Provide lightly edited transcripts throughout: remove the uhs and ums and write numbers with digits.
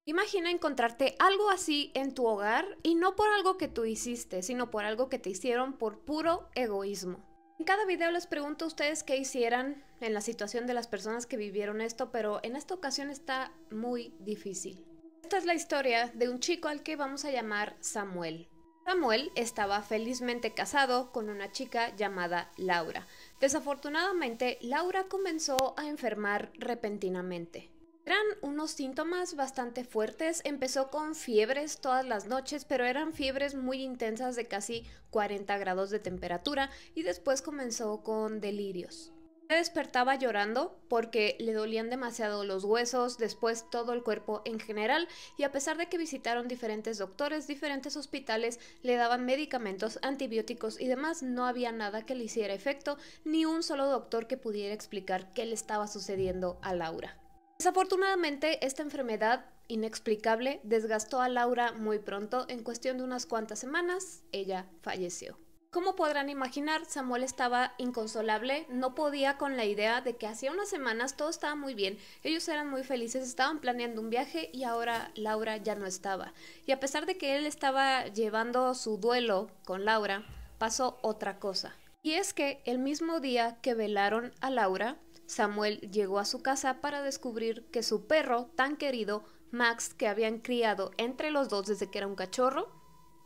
Imagina encontrarte algo así en tu hogar y no por algo que tú hiciste, sino por algo que te hicieron por puro egoísmo. En cada video les pregunto a ustedes qué hicieran en la situación de las personas que vivieron esto, pero en esta ocasión está muy difícil. Esta es la historia de un chico al que vamos a llamar Samuel. Samuel estaba felizmente casado con una chica llamada Laura. Desafortunadamente, Laura comenzó a enfermar repentinamente. Eran unos síntomas bastante fuertes, empezó con fiebres todas las noches, pero eran fiebres muy intensas de casi 40 grados de temperatura y después comenzó con delirios. Se despertaba llorando porque le dolían demasiado los huesos, después todo el cuerpo en general, y a pesar de que visitaron diferentes doctores, diferentes hospitales, le daban medicamentos, antibióticos y demás, no había nada que le hiciera efecto, ni un solo doctor que pudiera explicar qué le estaba sucediendo a Laura. Desafortunadamente, esta enfermedad inexplicable desgastó a Laura muy pronto. En cuestión de unas cuantas semanas, ella falleció. Como podrán imaginar, Samuel estaba inconsolable, no podía con la idea de que hacía unas semanas todo estaba muy bien, ellos eran muy felices, estaban planeando un viaje y ahora Laura ya no estaba. Y a pesar de que él estaba llevando su duelo con Laura, pasó otra cosa. Y es que el mismo día que velaron a Laura, Samuel llegó a su casa para descubrir que su perro tan querido, Max, que habían criado entre los dos desde que era un cachorro,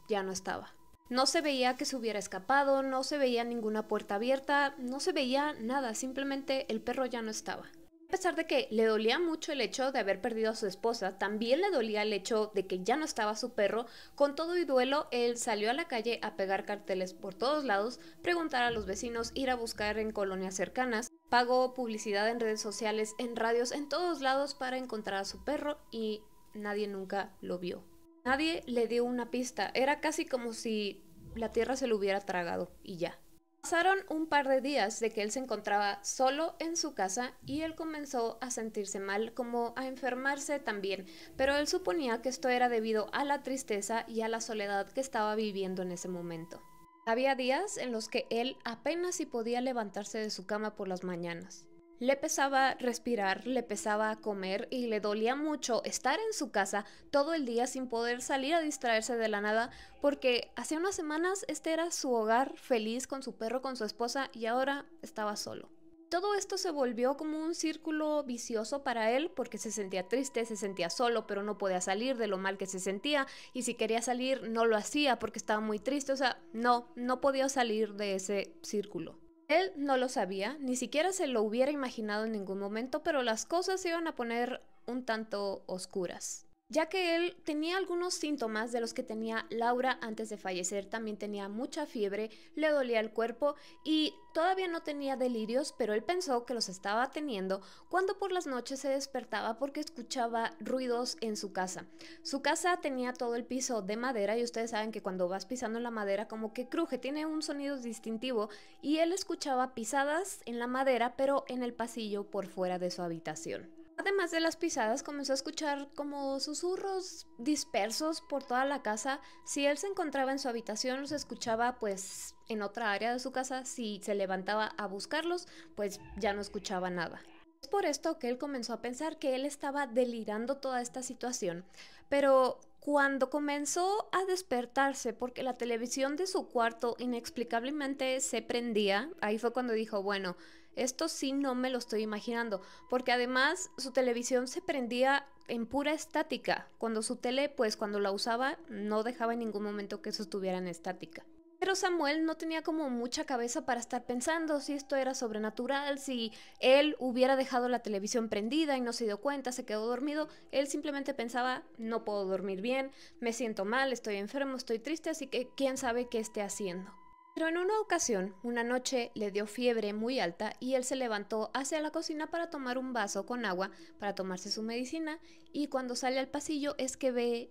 ya no estaba. No se veía que se hubiera escapado, no se veía ninguna puerta abierta, no se veía nada, simplemente el perro ya no estaba. A pesar de que le dolía mucho el hecho de haber perdido a su esposa, también le dolía el hecho de que ya no estaba su perro. Con todo y duelo, él salió a la calle a pegar carteles por todos lados, preguntar a los vecinos, ir a buscar en colonias cercanas, pagó publicidad en redes sociales, en radios, en todos lados para encontrar a su perro y nadie nunca lo vio. Nadie le dio una pista, era casi como si la tierra se lo hubiera tragado y ya. Pasaron un par de días de que él se encontraba solo en su casa y él comenzó a sentirse mal, como a enfermarse también, pero él suponía que esto era debido a la tristeza y a la soledad que estaba viviendo en ese momento. Había días en los que él apenas si podía levantarse de su cama por las mañanas. Le pesaba respirar, le pesaba comer y le dolía mucho estar en su casa todo el día sin poder salir a distraerse de la nada, porque hace unas semanas este era su hogar feliz con su perro, con su esposa, y ahora estaba solo. Todo esto se volvió como un círculo vicioso para él porque se sentía triste, se sentía solo, pero no podía salir de lo mal que se sentía, y si quería salir no lo hacía porque estaba muy triste, o sea, no podía salir de ese círculo. Él no lo sabía, ni siquiera se lo hubiera imaginado en ningún momento, pero las cosas se iban a poner un tanto oscuras. Ya que él tenía algunos síntomas de los que tenía Laura antes de fallecer, también tenía mucha fiebre, le dolía el cuerpo y todavía no tenía delirios, pero él pensó que los estaba teniendo cuando por las noches se despertaba porque escuchaba ruidos en su casa. Su casa tenía todo el piso de madera y ustedes saben que cuando vas pisando en la madera como que cruje, tiene un sonido distintivo, y él escuchaba pisadas en la madera pero en el pasillo por fuera de su habitación. Además de las pisadas, comenzó a escuchar como susurros dispersos por toda la casa. Si él se encontraba en su habitación, los escuchaba pues en otra área de su casa. Si se levantaba a buscarlos, pues ya no escuchaba nada. Es por esto que él comenzó a pensar que él estaba delirando toda esta situación. Pero cuando comenzó a despertarse porque la televisión de su cuarto inexplicablemente se prendía, ahí fue cuando dijo, bueno, esto sí no me lo estoy imaginando, porque además su televisión se prendía en pura estática. Cuando su tele, pues cuando la usaba, no dejaba en ningún momento que eso estuviera en estática. Pero Samuel no tenía como mucha cabeza para estar pensando si esto era sobrenatural, si él hubiera dejado la televisión prendida y no se dio cuenta, se quedó dormido. Él simplemente pensaba, no puedo dormir bien, me siento mal, estoy enfermo, estoy triste, así que quién sabe qué esté haciendo. Pero en una ocasión, una noche le dio fiebre muy alta y él se levantó hacia la cocina para tomar un vaso con agua, para tomarse su medicina, y cuando sale al pasillo es que ve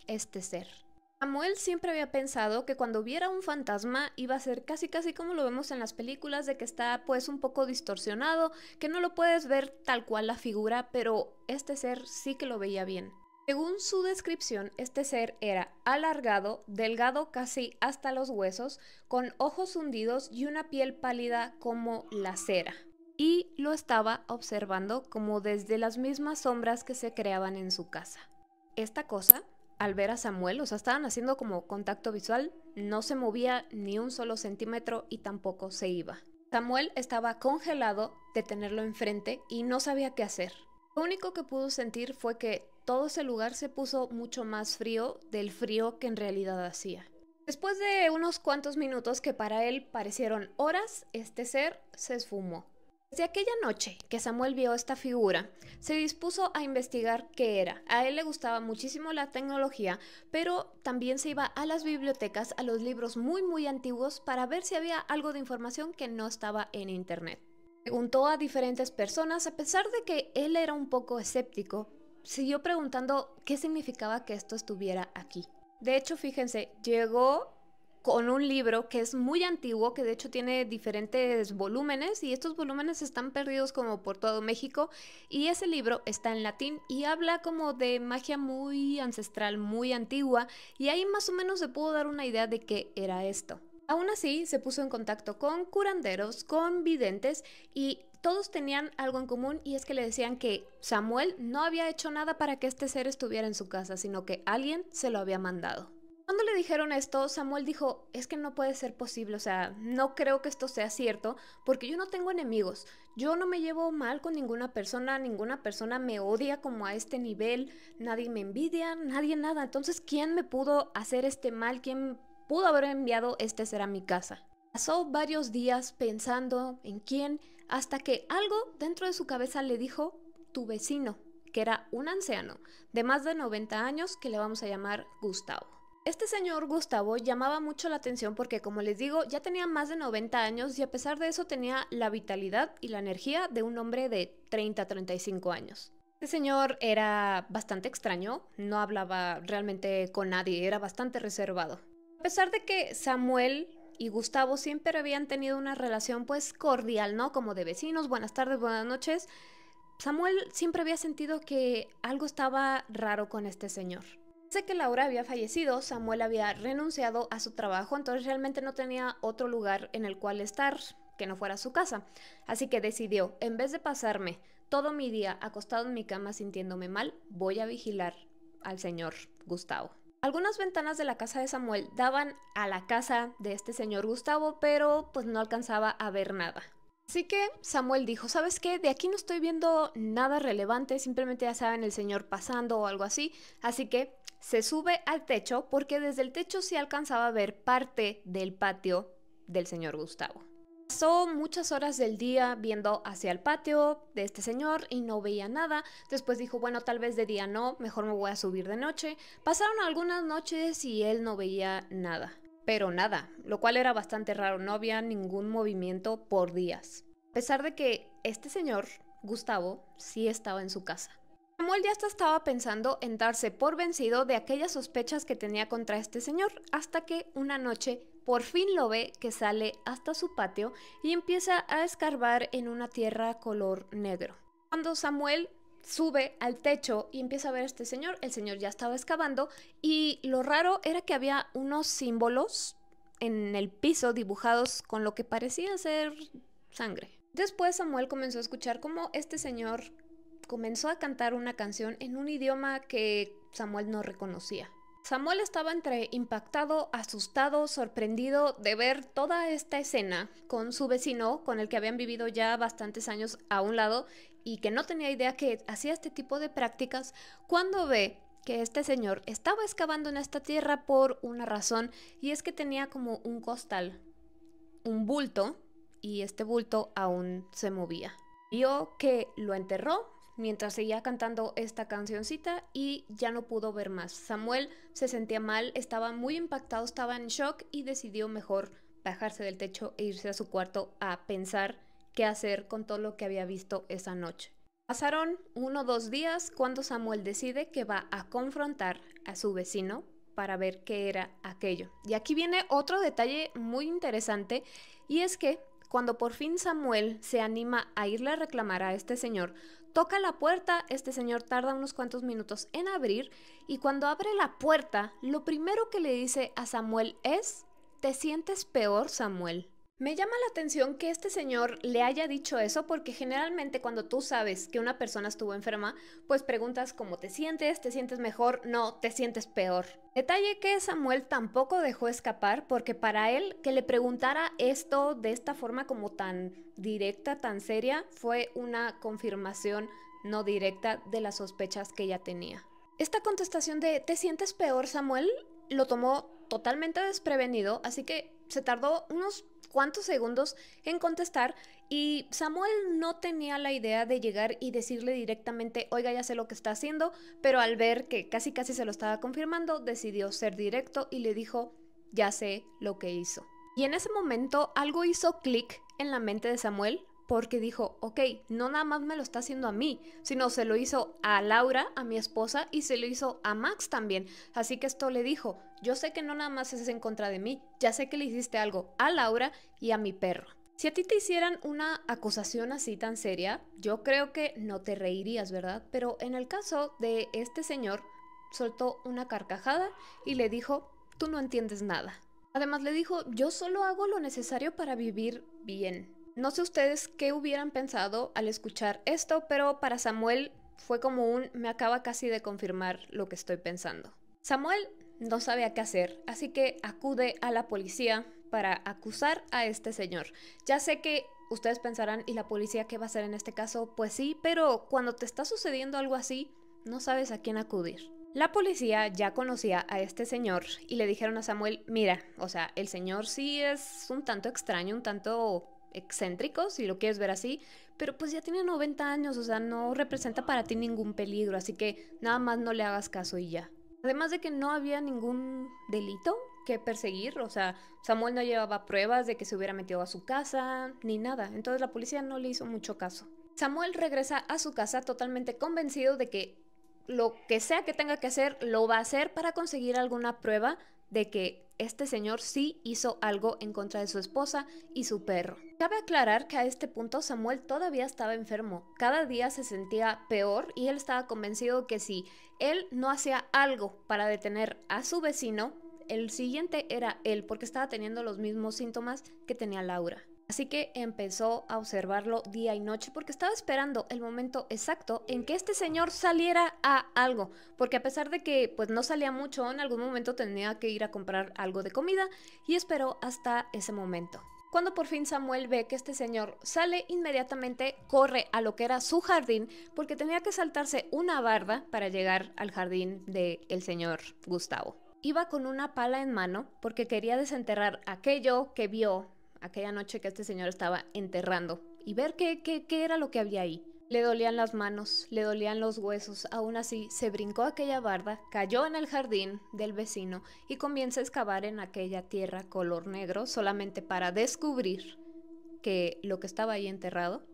este ser. Samuel siempre había pensado que cuando viera un fantasma iba a ser casi como lo vemos en las películas, de que está pues un poco distorsionado, que no lo puedes ver tal cual la figura, pero este ser sí que lo veía bien. Según su descripción, este ser era alargado, delgado casi hasta los huesos, con ojos hundidos y una piel pálida como la cera. Y lo estaba observando como desde las mismas sombras que se creaban en su casa. esta cosa, al ver a Samuel, o sea, estaban haciendo como contacto visual, no se movía ni un solo centímetro y tampoco se iba. Samuel estaba congelado de tenerlo enfrente y no sabía qué hacer. Lo único que pudo sentir fue que todo ese lugar se puso mucho más frío del frío que en realidad hacía. Después de unos cuantos minutos que para él parecieron horas, este ser se esfumó. Desde aquella noche que Samuel vio esta figura, se dispuso a investigar qué era. A él le gustaba muchísimo la tecnología, pero también se iba a las bibliotecas, a los libros muy antiguos, para ver si había algo de información que no estaba en internet. Preguntó a diferentes personas, a pesar de que él era un poco escéptico, siguió preguntando qué significaba que esto estuviera aquí. De hecho, fíjense, llegó con un libro que es muy antiguo, que de hecho tiene diferentes volúmenes y estos volúmenes están perdidos como por todo México, y ese libro está en latín y habla como de magia muy ancestral, muy antigua, y ahí más o menos se pudo dar una idea de qué era esto. Aún así, se puso en contacto con curanderos, con videntes, y todos tenían algo en común, y es que le decían que Samuel no había hecho nada para que este ser estuviera en su casa, sino que alguien se lo había mandado. Cuando le dijeron esto, Samuel dijo, es que no puede ser posible, o sea, no creo que esto sea cierto, porque yo no tengo enemigos, yo no me llevo mal con ninguna persona me odia como a este nivel, nadie me envidia, nadie nada, entonces ¿quién me pudo hacer este mal? ¿Quién pudo haber enviado este ser a mi casa? Pasó varios días pensando en quién, hasta que algo dentro de su cabeza le dijo, tu vecino, que era un anciano de más de 90 años que le vamos a llamar Gustavo. Este señor Gustavo llamaba mucho la atención porque, como les digo, ya tenía más de 90 años y a pesar de eso tenía la vitalidad y la energía de un hombre de 30 a 35 años. Este señor era bastante extraño, no hablaba realmente con nadie, era bastante reservado. A pesar de que Samuel y Gustavo siempre habían tenido una relación pues cordial, ¿no? Como de vecinos, buenas tardes, buenas noches, Samuel siempre había sentido que algo estaba raro con este señor. Desde que Laura había fallecido, Samuel había renunciado a su trabajo, entonces realmente no tenía otro lugar en el cual estar que no fuera su casa. Así que decidió, en vez de pasarme todo mi día acostado en mi cama sintiéndome mal, voy a vigilar al señor Gustavo. Algunas ventanas de la casa de Samuel daban a la casa de este señor Gustavo, pero pues no alcanzaba a ver nada. Así que Samuel dijo, ¿sabes qué? De aquí no estoy viendo nada relevante, simplemente ya saben el señor pasando o algo así, así que se sube al techo porque desde el techo sí alcanzaba a ver parte del patio del señor Gustavo. Pasó muchas horas del día viendo hacia el patio de este señor y no veía nada. Después dijo, bueno, tal vez de día no, mejor me voy a subir de noche. Pasaron algunas noches y él no veía nada. Pero nada, lo cual era bastante raro, no había ningún movimiento por días. A pesar de que este señor, Gustavo, sí estaba en su casa. Samuel ya hasta estaba pensando en darse por vencido de aquellas sospechas que tenía contra este señor, hasta que una noche por fin lo ve que sale hasta su patio y empieza a escarbar en una tierra color negro. Cuando Samuel sube al techo y empieza a ver a este señor, el señor ya estaba excavando y lo raro era que había unos símbolos en el piso dibujados con lo que parecía ser sangre. Después Samuel comenzó a escuchar cómo este señor comenzó a cantar una canción en un idioma que Samuel no reconocía. Samuel estaba entre impactado, asustado, sorprendido de ver toda esta escena con su vecino, con el que habían vivido ya bastantes años a un lado y que no tenía idea que hacía este tipo de prácticas, cuando ve que este señor estaba excavando en esta tierra por una razón, y es que tenía como un costal, un bulto, y este bulto aún se movía. Vio que lo enterró mientras seguía cantando esta cancioncita y ya no pudo ver más. Samuel se sentía mal, estaba muy impactado, estaba en shock y decidió mejor bajarse del techo e irse a su cuarto a pensar qué hacer con todo lo que había visto esa noche. Pasaron 1 o 2 días cuando Samuel decide que va a confrontar a su vecino para ver qué era aquello. Y aquí viene otro detalle muy interesante, y es que cuando por fin Samuel se anima a irle a reclamar a este señor, toca la puerta, este señor tarda unos cuantos minutos en abrir, y cuando abre la puerta, lo primero que le dice a Samuel es, ¿te sientes peor, Samuel? Me llama la atención que este señor le haya dicho eso porque generalmente cuando tú sabes que una persona estuvo enferma, pues preguntas cómo te sientes mejor, no, te sientes peor. Detalle que Samuel tampoco dejó escapar porque para él que le preguntara esto de esta forma como tan directa, tan seria, fue una confirmación no directa de las sospechas que ella tenía. Esta contestación de ¿te sientes peor, Samuel? Lo tomó totalmente desprevenido, así que se tardó unos cuantos segundos en contestar y Samuel no tenía la idea de llegar y decirle directamente, oiga, ya sé lo que está haciendo, pero al ver que casi se lo estaba confirmando, decidió ser directo y le dijo, ya sé lo que hizo. Y en ese momento algo hizo clic en la mente de Samuel porque dijo, ok, no nada más me lo está haciendo a mí, sino se lo hizo a Laura, a mi esposa, y se lo hizo a Max también. Así que esto le dijo, yo sé que no nada más es en contra de mí, ya sé que le hiciste algo a Laura y a mi perro. Si a ti te hicieran una acusación así tan seria, yo creo que no te reirías, ¿verdad? Pero en el caso de este señor, soltó una carcajada y le dijo, tú no entiendes nada. Además le dijo, yo solo hago lo necesario para vivir bien. No sé ustedes qué hubieran pensado al escuchar esto, pero para Samuel fue como me acaba casi de confirmar lo que estoy pensando. Samuel no sabe qué hacer, así que acude a la policía para acusar a este señor. Ya sé que ustedes pensarán, ¿y la policía qué va a hacer en este caso? Pues sí, pero cuando te está sucediendo algo así, no sabes a quién acudir. La policía ya conocía a este señor y le dijeron a Samuel, mira, o sea, el señor sí es un tanto extraño, un tanto excéntrico, si lo quieres ver así, pero pues ya tiene 90 años, o sea, no representa para ti ningún peligro, así que nada más no le hagas caso y ya. Además de que no había ningún delito que perseguir, o sea, Samuel no llevaba pruebas de que se hubiera metido a su casa, ni nada, entonces la policía no le hizo mucho caso. Samuel regresa a su casa totalmente convencido de que lo que sea que tenga que hacer, lo va a hacer para conseguir alguna prueba de que este señor sí hizo algo en contra de su esposa y su perro. Cabe aclarar que a este punto Samuel todavía estaba enfermo, cada día se sentía peor y él estaba convencido que si él no hacía algo para detener a su vecino, el siguiente era él porque estaba teniendo los mismos síntomas que tenía Laura. Así que empezó a observarlo día y noche porque estaba esperando el momento exacto en que este señor saliera a algo, porque a pesar de que pues no salía mucho, en algún momento tenía que ir a comprar algo de comida y esperó hasta ese momento. Cuando por fin Samuel ve que este señor sale, inmediatamente corre a lo que era su jardín porque tenía que saltarse una barda para llegar al jardín del señor Gustavo. Iba con una pala en mano porque quería desenterrar aquello que vio aquella noche que este señor estaba enterrando y ver qué era lo que había ahí. Le dolían las manos, le dolían los huesos, aún así se brincó aquella barda, cayó en el jardín del vecino y comienza a excavar en aquella tierra color negro solamente para descubrir que lo que estaba ahí enterrado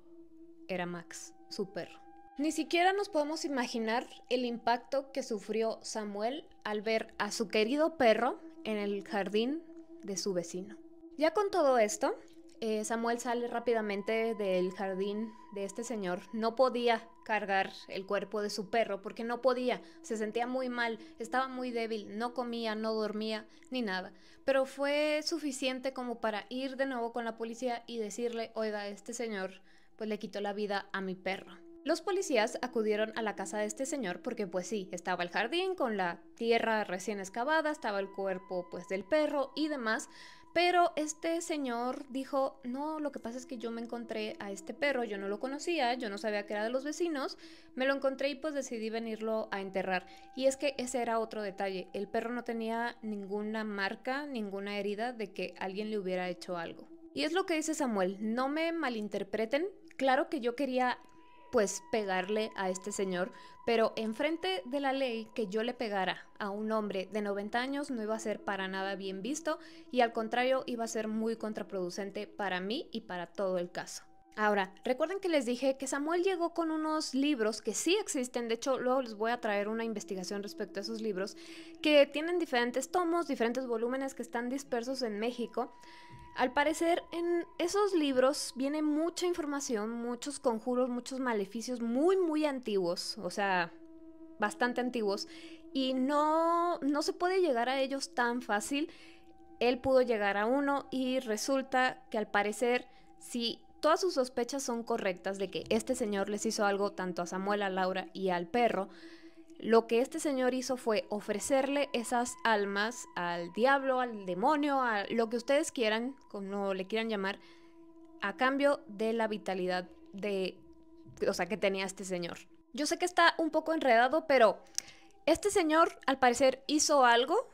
era Max, su perro. Ni siquiera nos podemos imaginar el impacto que sufrió Samuel al ver a su querido perro en el jardín de su vecino. Ya con todo esto, Samuel sale rápidamente del jardín de este señor. No podía cargar el cuerpo de su perro porque no podía, se sentía muy mal, estaba muy débil, no comía, no dormía, ni nada. Pero fue suficiente como para ir de nuevo con la policía y decirle, oiga, este señor pues le quitó la vida a mi perro. Los policías acudieron a la casa de este señor porque pues sí, estaba el jardín con la tierra recién excavada, estaba el cuerpo pues del perro y demás. Pero este señor dijo, no, lo que pasa es que yo me encontré a este perro, yo no lo conocía, yo no sabía que era de los vecinos, me lo encontré y pues decidí venirlo a enterrar. Y es que ese era otro detalle, el perro no tenía ninguna marca, ninguna herida de que alguien le hubiera hecho algo. Y es lo que dice Samuel, no me malinterpreten, claro que yo quería pues pegarle a este señor, pero enfrente de la ley que yo le pegara a un hombre de 90 años no iba a ser para nada bien visto y al contrario iba a ser muy contraproducente para mí y para todo el caso. Ahora, recuerden que les dije que Samuel llegó con unos libros que sí existen, de hecho luego les voy a traer una investigación respecto a esos libros, que tienen diferentes tomos, diferentes volúmenes que están dispersos en México. Al parecer en esos libros viene mucha información, muchos conjuros, muchos maleficios muy antiguos, o sea, bastante antiguos, y no se puede llegar a ellos tan fácil. él pudo llegar a uno y resulta que al parecer, si todas sus sospechas son correctas de que este señor les hizo algo tanto a Samuel, a Laura y al perro, lo que este señor hizo fue ofrecerle esas almas al diablo, al demonio, a lo que ustedes quieran, como le quieran llamar, a cambio de la vitalidad que tenía este señor. Yo sé que está un poco enredado, pero este señor al parecer hizo algo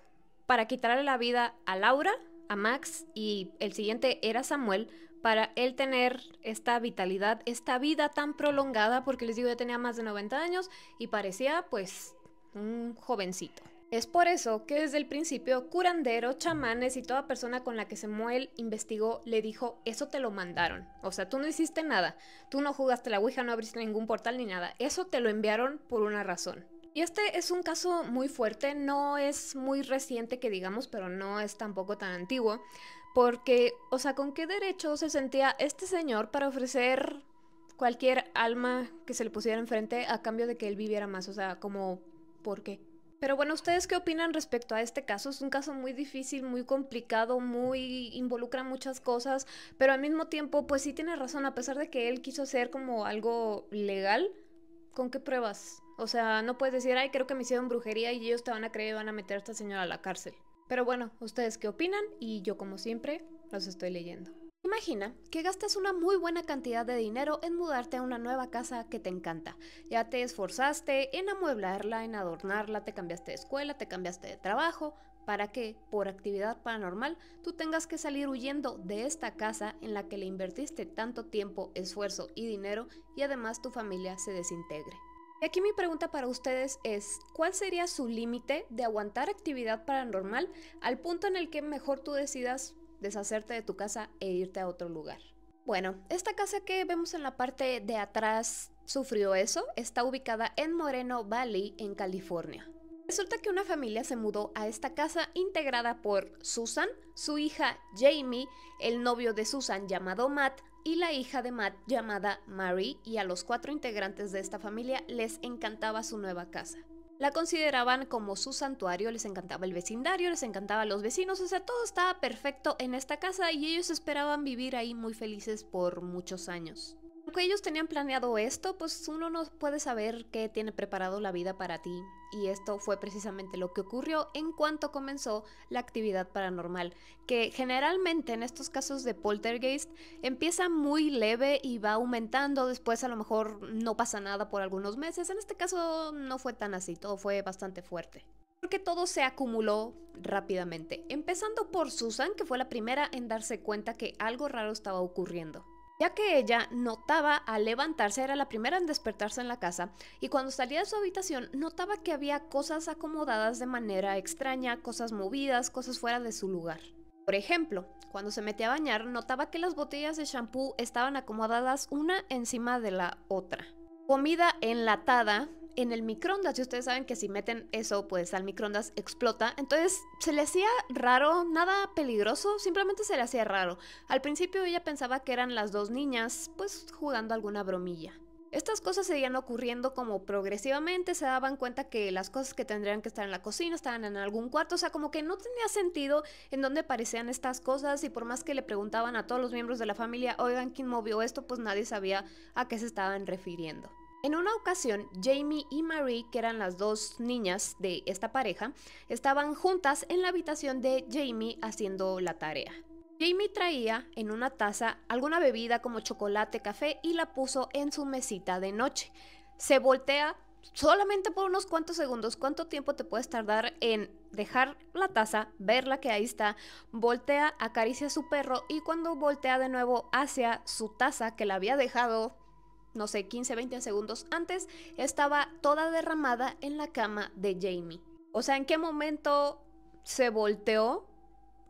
para quitarle la vida a Laura, a Max y el siguiente era Samuel, para él tener esta vitalidad, esta vida tan prolongada, porque les digo, ya tenía más de 90 años y parecía pues un jovencito. Es por eso que desde el principio curanderos, chamanes y toda persona con la que Samuel investigó le dijo, eso te lo mandaron, o sea, tú no hiciste nada, tú no jugaste la ouija, no abriste ningún portal ni nada, eso te lo enviaron por una razón. Y este es un caso muy fuerte, no es muy reciente que digamos, pero no es tampoco tan antiguo. Porque, o sea, ¿con qué derecho se sentía este señor para ofrecer cualquier alma que se le pusiera enfrente a cambio de que él viviera más? O sea, como, ¿por qué? Pero bueno, ¿ustedes qué opinan respecto a este caso? Es un caso muy difícil, muy complicado, involucra muchas cosas, pero al mismo tiempo, pues sí tiene razón, a pesar de que él quiso hacer como algo legal, ¿con qué pruebas? O sea, no puedes decir, ay, creo que me hicieron brujería y ellos te van a creer y van a meter a esta señora a la cárcel. Pero bueno, ¿ustedes qué opinan? Y yo como siempre, los estoy leyendo. Imagina que gastas una muy buena cantidad de dinero en mudarte a una nueva casa que te encanta. Ya te esforzaste en amueblarla, en adornarla, te cambiaste de escuela, te cambiaste de trabajo, para que, por actividad paranormal, tú tengas que salir huyendo de esta casa en la que le invertiste tanto tiempo, esfuerzo y dinero y además tu familia se desintegre. Y aquí mi pregunta para ustedes es, ¿cuál sería su límite de aguantar actividad paranormal al punto en el que mejor tú decidas deshacerte de tu casa e irte a otro lugar? Bueno, esta casa que vemos en la parte de atrás sufrió eso, está ubicada en Moreno Valley, en California. Resulta que una familia se mudó a esta casa integrada por Susan, su hija Jamie, el novio de Susan llamado Matt, y la hija de Matt llamada Mary, y a los 4 integrantes de esta familia les encantaba su nueva casa. La consideraban como su santuario, les encantaba el vecindario, les encantaban los vecinos, o sea, todo estaba perfecto en esta casa y ellos esperaban vivir ahí muy felices por muchos años. Aunque ellos tenían planeado esto, pues uno no puede saber qué tiene preparado la vida para ti. Y esto fue precisamente lo que ocurrió en cuanto comenzó la actividad paranormal, que generalmente en estos casos de poltergeist empieza muy leve y va aumentando, después a lo mejor no pasa nada por algunos meses. En este caso no fue tan así, todo fue bastante fuerte. Porque todo se acumuló rápidamente, empezando por Susan, que fue la primera en darse cuenta que algo raro estaba ocurriendo. Ya que ella notaba al levantarse, era la primera en despertarse en la casa, y cuando salía de su habitación notaba que había cosas acomodadas de manera extraña, cosas movidas, cosas fuera de su lugar. Por ejemplo, cuando se metía a bañar notaba que las botellas de shampoo estaban acomodadas una encima de la otra. Comida enlatada en el microondas, y ustedes saben que si meten eso pues al microondas explota, entonces se le hacía raro, nada peligroso, simplemente se le hacía raro. Al principio ella pensaba que eran las 2 niñas pues jugando alguna bromilla. Estas cosas seguían ocurriendo como progresivamente, se daban cuenta que las cosas que tendrían que estar en la cocina estaban en algún cuarto, o sea, como que no tenía sentido en dónde aparecían estas cosas, y por más que le preguntaban a todos los miembros de la familia, oigan, ¿quién movió esto? Pues nadie sabía a qué se estaban refiriendo. En una ocasión, Jamie y Marie, que eran las 2 niñas de esta pareja, estaban juntas en la habitación de Jamie haciendo la tarea. Jamie traía en una taza alguna bebida como chocolate, café, y la puso en su mesita de noche. Se voltea solamente por unos cuantos segundos. ¿Cuánto tiempo te puedes tardar en dejar la taza, verla que ahí está, voltea, acaricia a su perro, y cuando voltea de nuevo hacia su taza que la había dejado, no sé, 15, 20 segundos antes, estaba toda derramada en la cama de Jamie? O sea, ¿en qué momento se volteó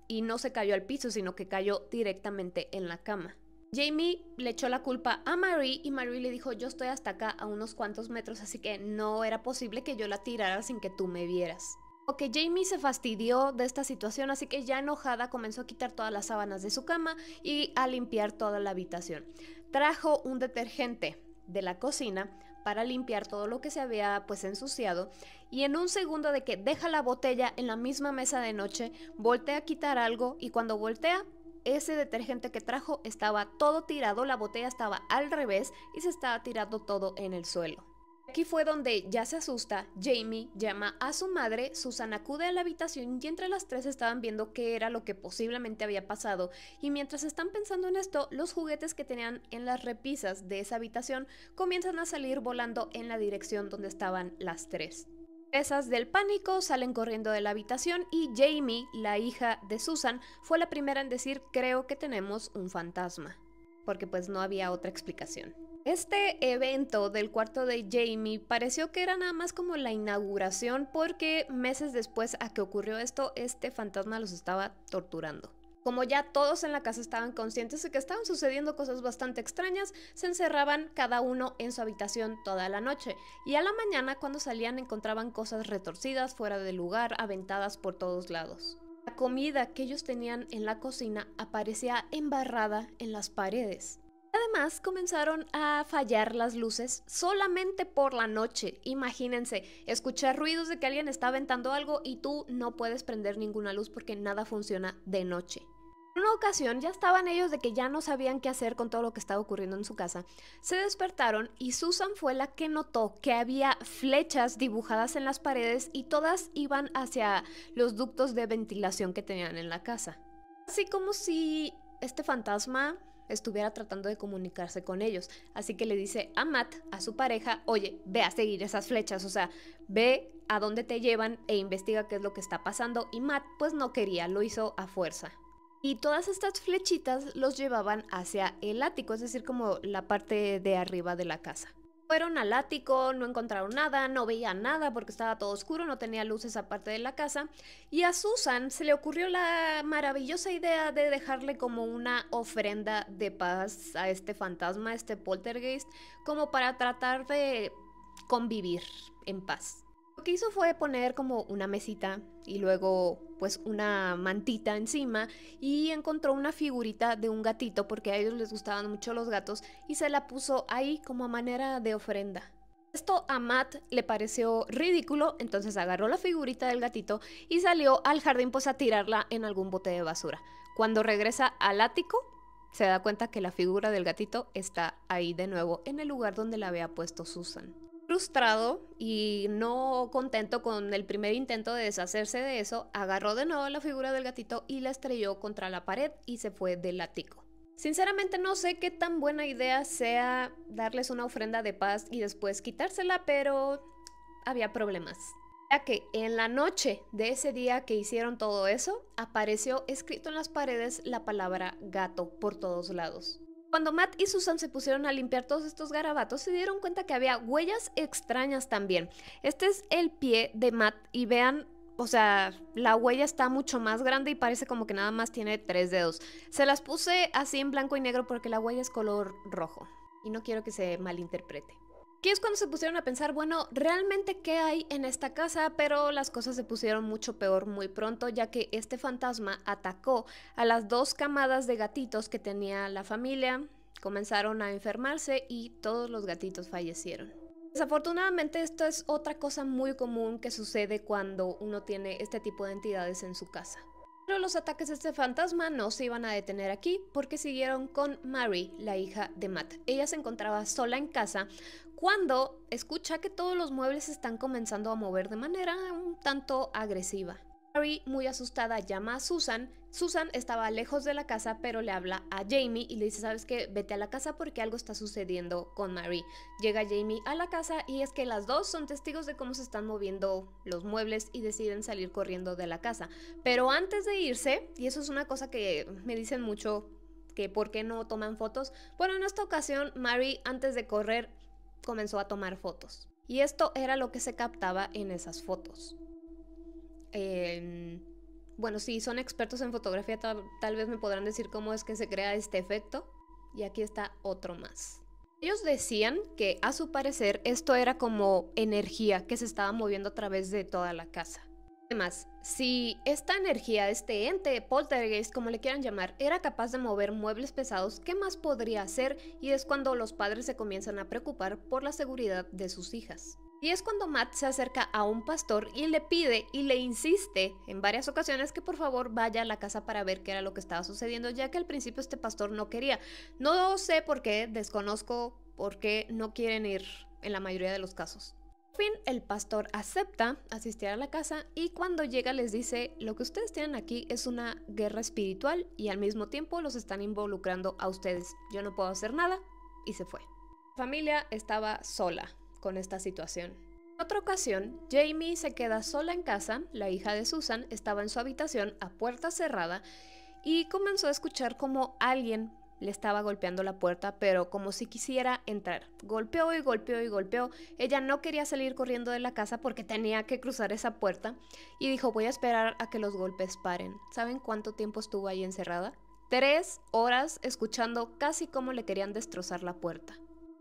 y no se cayó al piso, sino que cayó directamente en la cama? Jamie le echó la culpa a Marie y Marie le dijo, yo estoy hasta acá a unos cuantos metros, así que no era posible que yo la tirara sin que tú me vieras. Ok, Jamie se fastidió de esta situación, así que ya enojada comenzó a quitar todas las sábanas de su cama y a limpiar toda la habitación. Trajo un detergente de la cocina para limpiar todo lo que se había pues ensuciado, y en un segundo de que deja la botella en la misma mesa de noche, voltea a quitar algo y cuando voltea, ese detergente que trajo estaba todo tirado, la botella estaba al revés y se estaba tirando todo en el suelo. Aquí fue donde ya se asusta, Jamie llama a su madre, Susan acude a la habitación y entre las tres estaban viendo qué era lo que posiblemente había pasado y mientras están pensando en esto, los juguetes que tenían en las repisas de esa habitación comienzan a salir volando en la dirección donde estaban las tres. Presas del pánico salen corriendo de la habitación y Jamie, la hija de Susan, fue la primera en decir creo que tenemos un fantasma, porque pues no había otra explicación. Este evento del cuarto de Jamie pareció que era nada más como la inauguración porque meses después a que ocurrió esto, este fantasma los estaba torturando. Como ya todos en la casa estaban conscientes de que estaban sucediendo cosas bastante extrañas, se encerraban cada uno en su habitación toda la noche y a la mañana cuando salían encontraban cosas retorcidas, fuera de lugar, aventadas por todos lados. La comida que ellos tenían en la cocina aparecía embarrada en las paredes. Además, comenzaron a fallar las luces solamente por la noche. Imagínense, escuchar ruidos de que alguien está aventando algo y tú no puedes prender ninguna luz porque nada funciona de noche. En una ocasión ya estaban ellos de que ya no sabían qué hacer con todo lo que estaba ocurriendo en su casa. Se despertaron y Susan fue la que notó que había flechas dibujadas en las paredes y todas iban hacia los ductos de ventilación que tenían en la casa. Así como si este fantasma estuviera tratando de comunicarse con ellos. Así que le dice a Matt, a su pareja, oye, ve a seguir esas flechas, o sea, ve a dónde te llevan e investiga qué es lo que está pasando. Y Matt pues no quería, lo hizo a fuerza. Y todas estas flechitas los llevaban hacia el ático, es decir, como la parte de arriba de la casa. Fueron al ático, no encontraron nada, no veían nada porque estaba todo oscuro, no tenía luces aparte de la casa. Y a Susan se le ocurrió la maravillosa idea de dejarle como una ofrenda de paz a este fantasma, a este poltergeist, como para tratar de convivir en paz. Lo que hizo fue poner como una mesita y luego pues una mantita encima y encontró una figurita de un gatito porque a ellos les gustaban mucho los gatos y se la puso ahí como a manera de ofrenda. Esto a Matt le pareció ridículo, entonces agarró la figurita del gatito y salió al jardín pues a tirarla en algún bote de basura. Cuando regresa al ático se da cuenta que la figura del gatito está ahí de nuevo en el lugar donde la había puesto Susan. Frustrado y no contento con el primer intento de deshacerse de eso, agarró de nuevo la figura del gatito y la estrelló contra la pared y se fue del ático. Sinceramente no sé qué tan buena idea sea darles una ofrenda de paz y después quitársela, pero había problemas. Ya que en la noche de ese día que hicieron todo eso, apareció escrito en las paredes la palabra gato por todos lados. Cuando Matt y Susan se pusieron a limpiar todos estos garabatos, se dieron cuenta que había huellas extrañas también. Este es el pie de Matt y vean, o sea, la huella está mucho más grande y parece como que nada más tiene 3 dedos. Se las puse así en blanco y negro porque la huella es color rojo y no quiero que se malinterprete. Aquí es cuando se pusieron a pensar, bueno, ¿realmente qué hay en esta casa? Pero las cosas se pusieron mucho peor muy pronto, ya que este fantasma atacó a las 2 camadas de gatitos que tenía la familia, comenzaron a enfermarse y todos los gatitos fallecieron. Desafortunadamente esto es otra cosa muy común que sucede cuando uno tiene este tipo de entidades en su casa. Pero los ataques de este fantasma no se iban a detener aquí porque siguieron con Mary, la hija de Matt. Ella se encontraba sola en casa cuando escucha que todos los muebles están comenzando a mover de manera un tanto agresiva. Mary, muy asustada, llama a Susan. Susan estaba lejos de la casa, pero le habla a Jamie y le dice, ¿sabes qué? Vete a la casa porque algo está sucediendo con Mary. Llega Jamie a la casa y es que las dos son testigos de cómo se están moviendo los muebles y deciden salir corriendo de la casa. Pero antes de irse, y eso es una cosa que me dicen mucho, que por qué no toman fotos. Bueno, en esta ocasión, Mary, antes de correr, comenzó a tomar fotos. Y esto era lo que se captaba en esas fotos. Bueno, si son expertos en fotografía, tal vez me podrán decir cómo es que se crea este efecto. Y aquí está otro más. Ellos decían que a su parecer esto era como energía que se estaba moviendo a través de toda la casa. Además, si esta energía, este ente, poltergeist, como le quieran llamar, era capaz de mover muebles pesados, ¿qué más podría hacer? Y es cuando los padres se comienzan a preocupar por la seguridad de sus hijas. Y es cuando Matt se acerca a un pastor y le pide y le insiste en varias ocasiones que por favor vaya a la casa para ver qué era lo que estaba sucediendo, ya que al principio este pastor no quería. No sé por qué, desconozco por qué no quieren ir en la mayoría de los casos. Por fin, el pastor acepta asistir a la casa y cuando llega les dice: lo que ustedes tienen aquí es una guerra espiritual y al mismo tiempo los están involucrando a ustedes. Yo no puedo hacer nada, y se fue. La familia estaba sola con esta situación. En otra ocasión, Jamie se queda sola en casa, la hija de Susan estaba en su habitación a puerta cerrada y comenzó a escuchar como alguien le estaba golpeando la puerta, pero como si quisiera entrar. Golpeó y golpeó y golpeó. Ella no quería salir corriendo de la casa porque tenía que cruzar esa puerta y dijo: voy a esperar a que los golpes paren. ¿Saben cuánto tiempo estuvo ahí encerrada? 3 horas escuchando casi cómo le querían destrozar la puerta.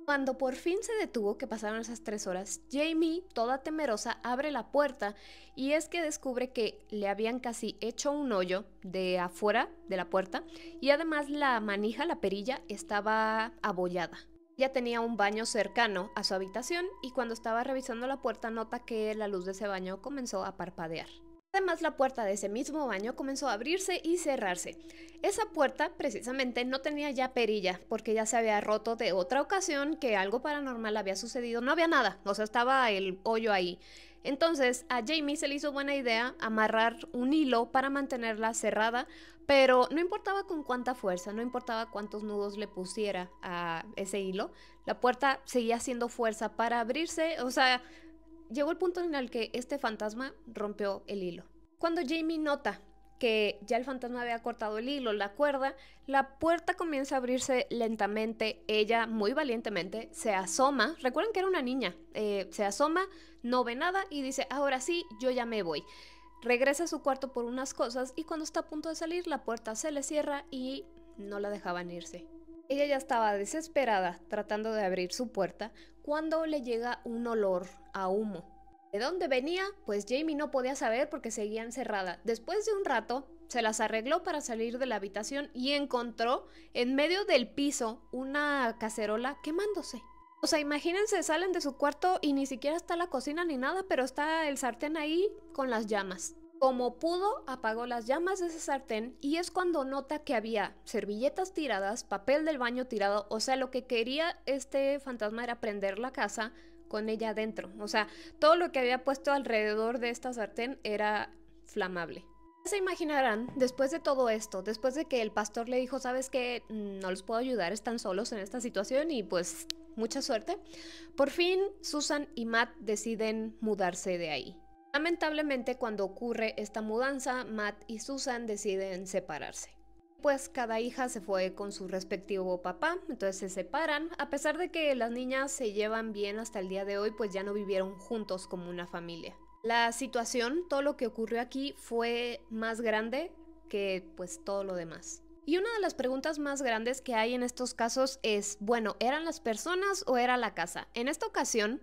Cuando por fin se detuvo, que pasaron esas 3 horas, Jamie, toda temerosa, abre la puerta y es que descubre que le habían casi hecho un hoyo de afuera de la puerta y además la manija, la perilla, estaba abollada. Ya tenía un baño cercano a su habitación y cuando estaba revisando la puerta nota que la luz de ese baño comenzó a parpadear. Además, la puerta de ese mismo baño comenzó a abrirse y cerrarse. Esa puerta precisamente no tenía ya perilla porque ya se había roto de otra ocasión que algo paranormal había sucedido. No había nada, o sea, estaba el hoyo ahí. Entonces a Jamie se le hizo buena idea amarrar un hilo para mantenerla cerrada, pero no importaba con cuánta fuerza, no importaba cuántos nudos le pusiera a ese hilo, la puerta seguía haciendo fuerza para abrirse, o sea, llegó el punto en el que este fantasma rompió el hilo. Cuando Jamie nota que ya el fantasma había cortado el hilo, la cuerda, la puerta comienza a abrirse lentamente. Ella, muy valientemente, se asoma. Recuerden que era una niña. Se asoma, no ve nada y dice: ahora sí, yo ya me voy. Regresa a su cuarto por unas cosas y cuando está a punto de salir, la puerta se le cierra y no la dejaban irse. Ella ya estaba desesperada tratando de abrir su puerta cuando le llega un olor a humo. ¿De dónde venía? Pues Jamie no podía saber porque seguía encerrada. Después de un rato, se las arregló para salir de la habitación y encontró en medio del piso una cacerola quemándose. O sea, imagínense, salen de su cuarto y ni siquiera está la cocina ni nada, pero está el sartén ahí con las llamas. Como pudo, apagó las llamas de ese sartén y es cuando nota que había servilletas tiradas, papel del baño tirado, o sea, lo que quería este fantasma era prender la casa con ella adentro. O sea, todo lo que había puesto alrededor de esta sartén era flamable. Se imaginarán, después de todo esto, después de que el pastor le dijo: ¿sabes qué? No los puedo ayudar, están solos en esta situación y pues mucha suerte. Por fin, Susan y Matt deciden mudarse de ahí. Lamentablemente, cuando ocurre esta mudanza, Matt y Susan deciden separarse. Pues cada hija se fue con su respectivo papá, entonces se separan. A pesar de que las niñas se llevan bien hasta el día de hoy, pues ya no vivieron juntos como una familia. La situación, todo lo que ocurrió aquí fue más grande que pues todo lo demás. Y una de las preguntas más grandes que hay en estos casos es, bueno, ¿eran las personas o era la casa? En esta ocasión,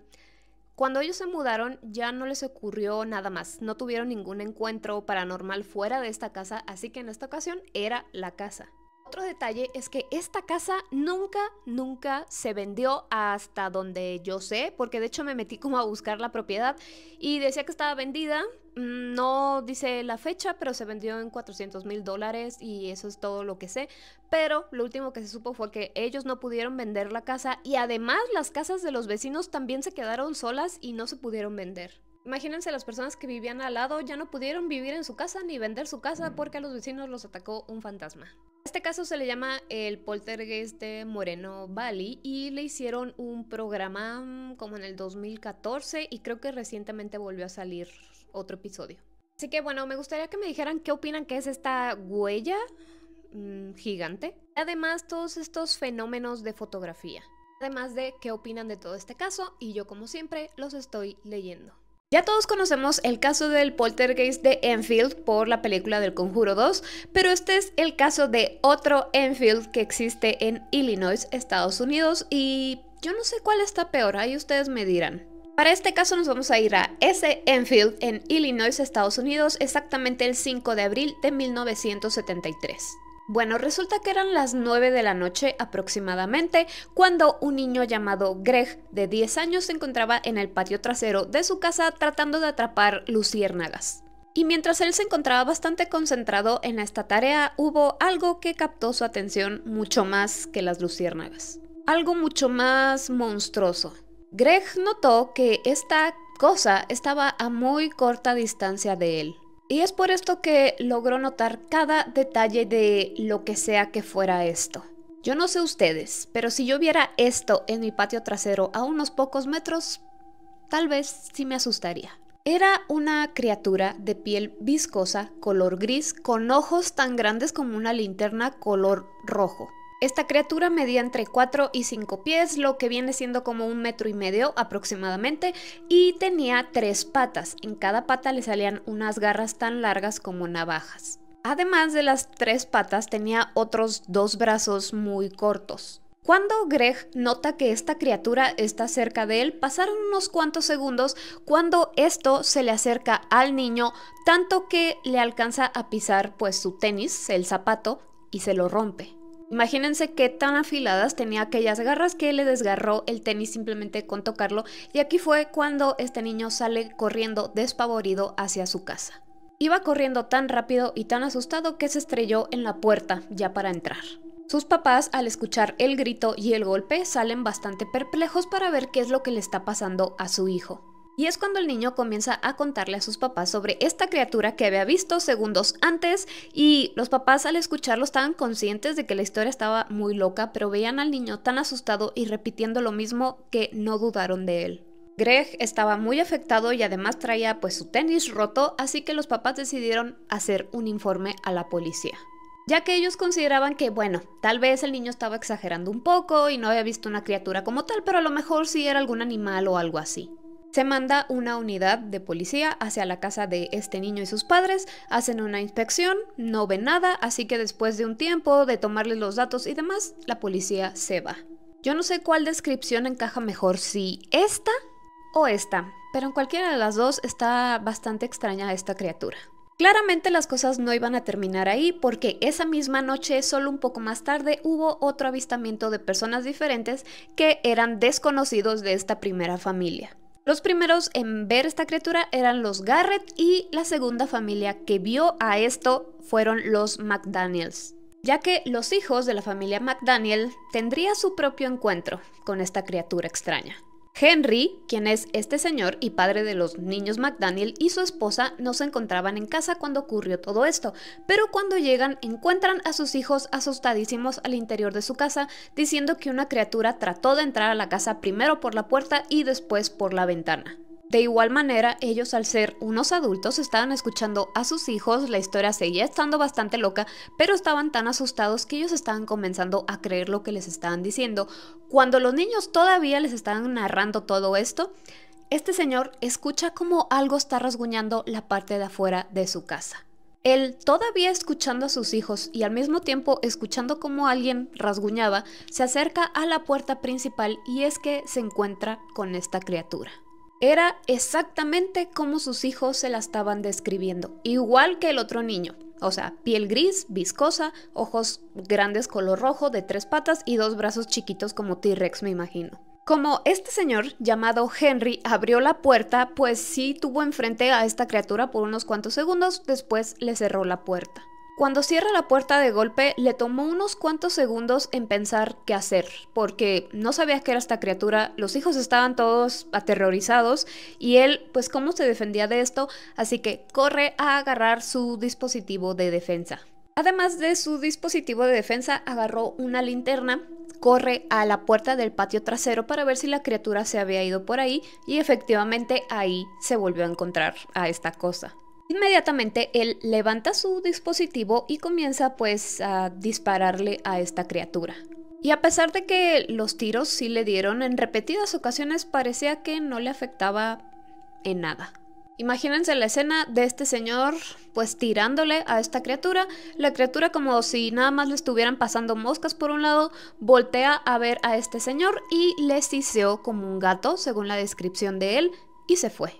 cuando ellos se mudaron ya no les ocurrió nada más, no tuvieron ningún encuentro paranormal fuera de esta casa, así que en esta ocasión era la casa. Otro detalle es que esta casa nunca se vendió hasta donde yo sé, porque de hecho me metí como a buscar la propiedad y decía que estaba vendida. No dice la fecha, pero se vendió en $400,000 y eso es todo lo que sé. Pero lo último que se supo fue que ellos no pudieron vender la casa y además las casas de los vecinos también se quedaron solas y no se pudieron vender. Imagínense, las personas que vivían al lado ya no pudieron vivir en su casa ni vender su casa porque a los vecinos los atacó un fantasma. Este caso se le llama el poltergeist de Moreno Valley y le hicieron un programa como en el 2014 y creo que recientemente volvió a salir otro episodio. Así que bueno, me gustaría que me dijeran qué opinan que es esta huella gigante. Además, todos estos fenómenos de fotografía. Además de qué opinan de todo este caso y yo como siempre los estoy leyendo. Ya todos conocemos el caso del poltergeist de Enfield por la película del Conjuro 2, pero este es el caso de otro Enfield que existe en Illinois, Estados Unidos, y yo no sé cuál está peor, ahí ustedes me dirán. Para este caso nos vamos a ir a S. Enfield en Illinois, Estados Unidos, exactamente el 5 de abril de 1973. Bueno, resulta que eran las 9 de la noche aproximadamente cuando un niño llamado Greg, de 10 años, se encontraba en el patio trasero de su casa tratando de atrapar luciérnagas. Y mientras él se encontraba bastante concentrado en esta tarea, hubo algo que captó su atención mucho más que las luciérnagas. Algo mucho más monstruoso. Greg notó que esta cosa estaba a muy corta distancia de él. Y es por esto que logró notar cada detalle de lo que sea que fuera esto. Yo no sé ustedes, pero si yo viera esto en mi patio trasero a unos pocos metros, tal vez sí me asustaría. Era una criatura de piel viscosa, color gris, con ojos tan grandes como una linterna color rojo. Esta criatura medía entre 4 y 5 pies, lo que viene siendo como 1,5 metros aproximadamente, y tenía 3 patas. En cada pata le salían unas garras tan largas como navajas. Además de las 3 patas, tenía otros 2 brazos muy cortos. Cuando Greg nota que esta criatura está cerca de él, pasaron unos cuantos segundos cuando esto se le acerca al niño, tanto que le alcanza a pisar pues su tenis, el zapato, y se lo rompe. Imagínense qué tan afiladas tenía aquellas garras que le desgarró el tenis simplemente con tocarlo, y aquí fue cuando este niño sale corriendo despavorido hacia su casa. Iba corriendo tan rápido y tan asustado que se estrelló en la puerta ya para entrar. Sus papás, al escuchar el grito y el golpe, salen bastante perplejos para ver qué es lo que le está pasando a su hijo. Y es cuando el niño comienza a contarle a sus papás sobre esta criatura que había visto segundos antes, y los papás al escucharlo estaban conscientes de que la historia estaba muy loca, pero veían al niño tan asustado y repitiendo lo mismo que no dudaron de él. Greg estaba muy afectado y además traía pues su tenis roto, así que los papás decidieron hacer un informe a la policía. Ya que ellos consideraban que, bueno, tal vez el niño estaba exagerando un poco y no había visto una criatura como tal, pero a lo mejor sí era algún animal o algo así. Se manda una unidad de policía hacia la casa de este niño y sus padres, hacen una inspección, no ven nada, así que después de un tiempo de tomarles los datos y demás, la policía se va. Yo no sé cuál descripción encaja mejor, si esta o esta, pero en cualquiera de las dos está bastante extraña esta criatura. Claramente las cosas no iban a terminar ahí, porque esa misma noche, solo un poco más tarde, hubo otro avistamiento de personas diferentes que eran desconocidos de esta primera familia. Los primeros en ver esta criatura eran los Garrett, y la segunda familia que vio a esto fueron los McDaniels, ya que los hijos de la familia McDaniel tendrían su propio encuentro con esta criatura extraña. Henry, quien es este señor y padre de los niños McDaniel, y su esposa no se encontraban en casa cuando ocurrió todo esto, pero cuando llegan encuentran a sus hijos asustadísimos al interior de su casa, diciendo que una criatura trató de entrar a la casa primero por la puerta y después por la ventana. De igual manera, ellos, al ser unos adultos, estaban escuchando a sus hijos, la historia seguía estando bastante loca, pero estaban tan asustados que ellos estaban comenzando a creer lo que les estaban diciendo. Cuando los niños todavía les estaban narrando todo esto, este señor escucha como algo está rasguñando la parte de afuera de su casa. Él, todavía escuchando a sus hijos y al mismo tiempo escuchando cómo alguien rasguñaba, se acerca a la puerta principal, y es que se encuentra con esta criatura. Era exactamente como sus hijos se la estaban describiendo, igual que el otro niño. O sea, piel gris, viscosa, ojos grandes color rojo, de 3 patas y 2 brazos chiquitos como T-Rex, me imagino. Como este señor llamado Henry abrió la puerta, pues sí tuvo enfrente a esta criatura por unos cuantos segundos, después le cerró la puerta. Cuando cierra la puerta de golpe, le tomó unos cuantos segundos en pensar qué hacer, porque no sabía qué era esta criatura, los hijos estaban todos aterrorizados, y él, pues cómo se defendía de esto, así que corre a agarrar su dispositivo de defensa. Además de su dispositivo de defensa, agarró una linterna, corre a la puerta del patio trasero para ver si la criatura se había ido por ahí, y efectivamente ahí se volvió a encontrar a esta cosa. Inmediatamente él levanta su dispositivo y comienza pues a dispararle a esta criatura. Y a pesar de que los tiros sí le dieron en repetidas ocasiones, parecía que no le afectaba en nada. Imagínense la escena de este señor pues tirándole a esta criatura. La criatura, como si nada más le estuvieran pasando moscas por un lado, voltea a ver a este señor y le siseó como un gato, según la descripción de él, y se fue.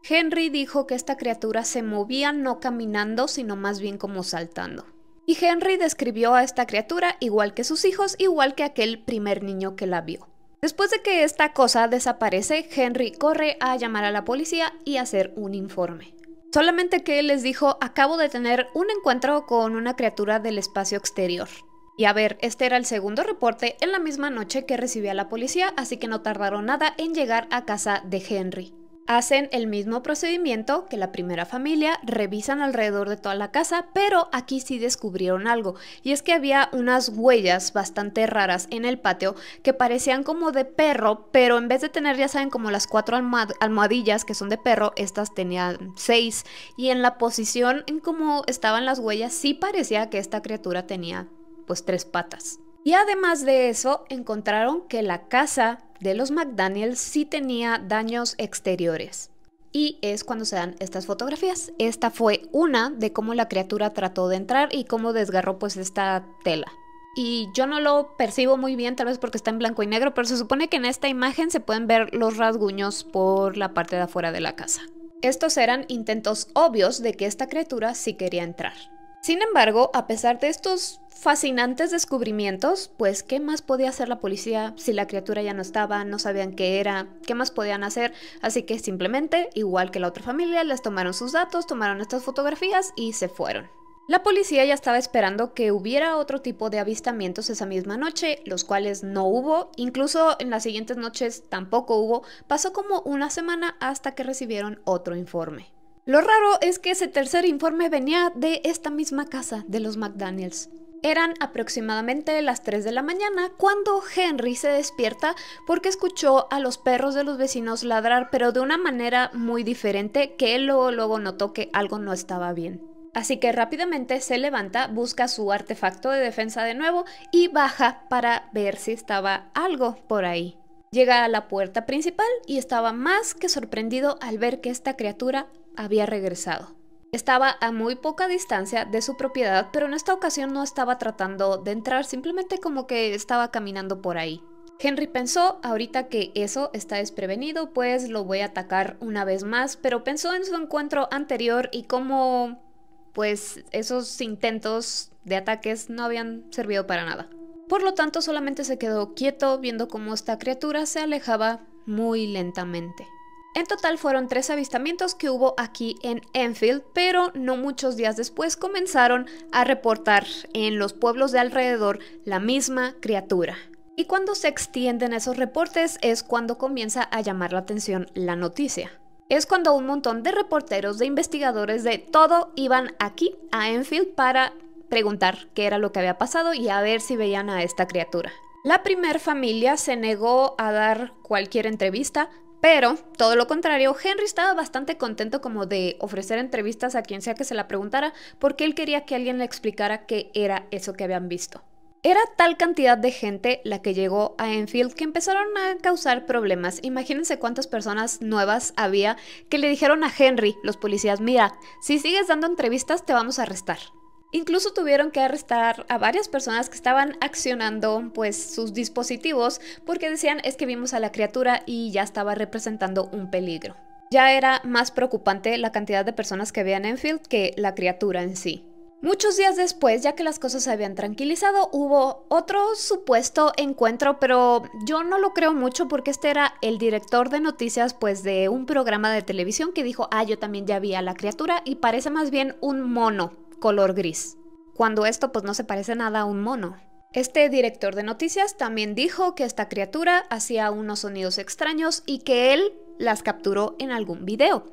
Henry dijo que esta criatura se movía no caminando, sino más bien como saltando. Y Henry describió a esta criatura igual que sus hijos, igual que aquel primer niño que la vio. Después de que esta cosa desaparece, Henry corre a llamar a la policía y hacer un informe. Solamente que él les dijo: acabo de tener un encuentro con una criatura del espacio exterior. Y a ver, este era el segundo reporte en la misma noche que recibía la policía, así que no tardaron nada en llegar a casa de Henry. Hacen el mismo procedimiento que la primera familia, revisan alrededor de toda la casa, pero aquí sí descubrieron algo, y es que había unas huellas bastante raras en el patio que parecían como de perro, pero en vez de tener, ya saben, como las 4 almohadillas que son de perro, estas tenían 6, y en la posición en cómo estaban las huellas sí parecía que esta criatura tenía pues 3 patas. Y además de eso, encontraron que la casa de los McDaniels sí tenía daños exteriores. Y es cuando se dan estas fotografías. Esta fue una de cómo la criatura trató de entrar y cómo desgarró pues esta tela. Y yo no lo percibo muy bien, tal vez porque está en blanco y negro, pero se supone que en esta imagen se pueden ver los rasguños por la parte de afuera de la casa. Estos eran intentos obvios de que esta criatura sí quería entrar. Sin embargo, a pesar de estos fascinantes descubrimientos, pues ¿qué más podía hacer la policía si la criatura ya no estaba, no sabían qué era, qué más podían hacer? Así que simplemente, igual que la otra familia, les tomaron sus datos, tomaron estas fotografías y se fueron. La policía ya estaba esperando que hubiera otro tipo de avistamientos esa misma noche, los cuales no hubo, incluso en las siguientes noches tampoco hubo. Pasó como una semana hasta que recibieron otro informe. Lo raro es que ese tercer informe venía de esta misma casa de los McDaniels. Eran aproximadamente las 3 de la mañana cuando Henry se despierta porque escuchó a los perros de los vecinos ladrar, pero de una manera muy diferente, que él luego notó que algo no estaba bien. Así que rápidamente se levanta, busca su artefacto de defensa de nuevo y baja para ver si estaba algo por ahí. Llega a la puerta principal y estaba más que sorprendido al ver que esta criatura había regresado. Estaba a muy poca distancia de su propiedad, pero en esta ocasión no estaba tratando de entrar, simplemente como que estaba caminando por ahí. Henry pensó: ahorita que eso está desprevenido, pues lo voy a atacar una vez más, pero pensó en su encuentro anterior y cómo pues esos intentos de ataques no habían servido para nada. Por lo tanto, solamente se quedó quieto viendo cómo esta criatura se alejaba muy lentamente. En total fueron 3 avistamientos que hubo aquí en Enfield, pero no muchos días después comenzaron a reportar en los pueblos de alrededor la misma criatura. Y cuando se extienden esos reportes es cuando comienza a llamar la atención la noticia. Es cuando un montón de reporteros, de investigadores de todo iban aquí a Enfield para preguntar qué era lo que había pasado y a ver si veían a esta criatura. La primer familia se negó a dar cualquier entrevista, pero todo lo contrario, Henry estaba bastante contento como de ofrecer entrevistas a quien sea que se la preguntara, porque él quería que alguien le explicara qué era eso que habían visto. Era tal cantidad de gente la que llegó a Enfield que empezaron a causar problemas. Imagínense cuántas personas nuevas había que le dijeron a Henry, los policías: mira, si sigues dando entrevistas te vamos a arrestar. Incluso tuvieron que arrestar a varias personas que estaban accionando pues sus dispositivos porque decían: es que vimos a la criatura y ya estaba representando un peligro. Ya era más preocupante la cantidad de personas que había en Enfield que la criatura en sí. Muchos días después, ya que las cosas se habían tranquilizado, hubo otro supuesto encuentro, pero yo no lo creo mucho porque este era el director de noticias pues de un programa de televisión que dijo: yo también ya vi a la criatura y parece más bien un mono color gris, cuando esto pues no se parece nada a un mono. Este director de noticias también dijo que esta criatura hacía unos sonidos extraños y que él las capturó en algún video.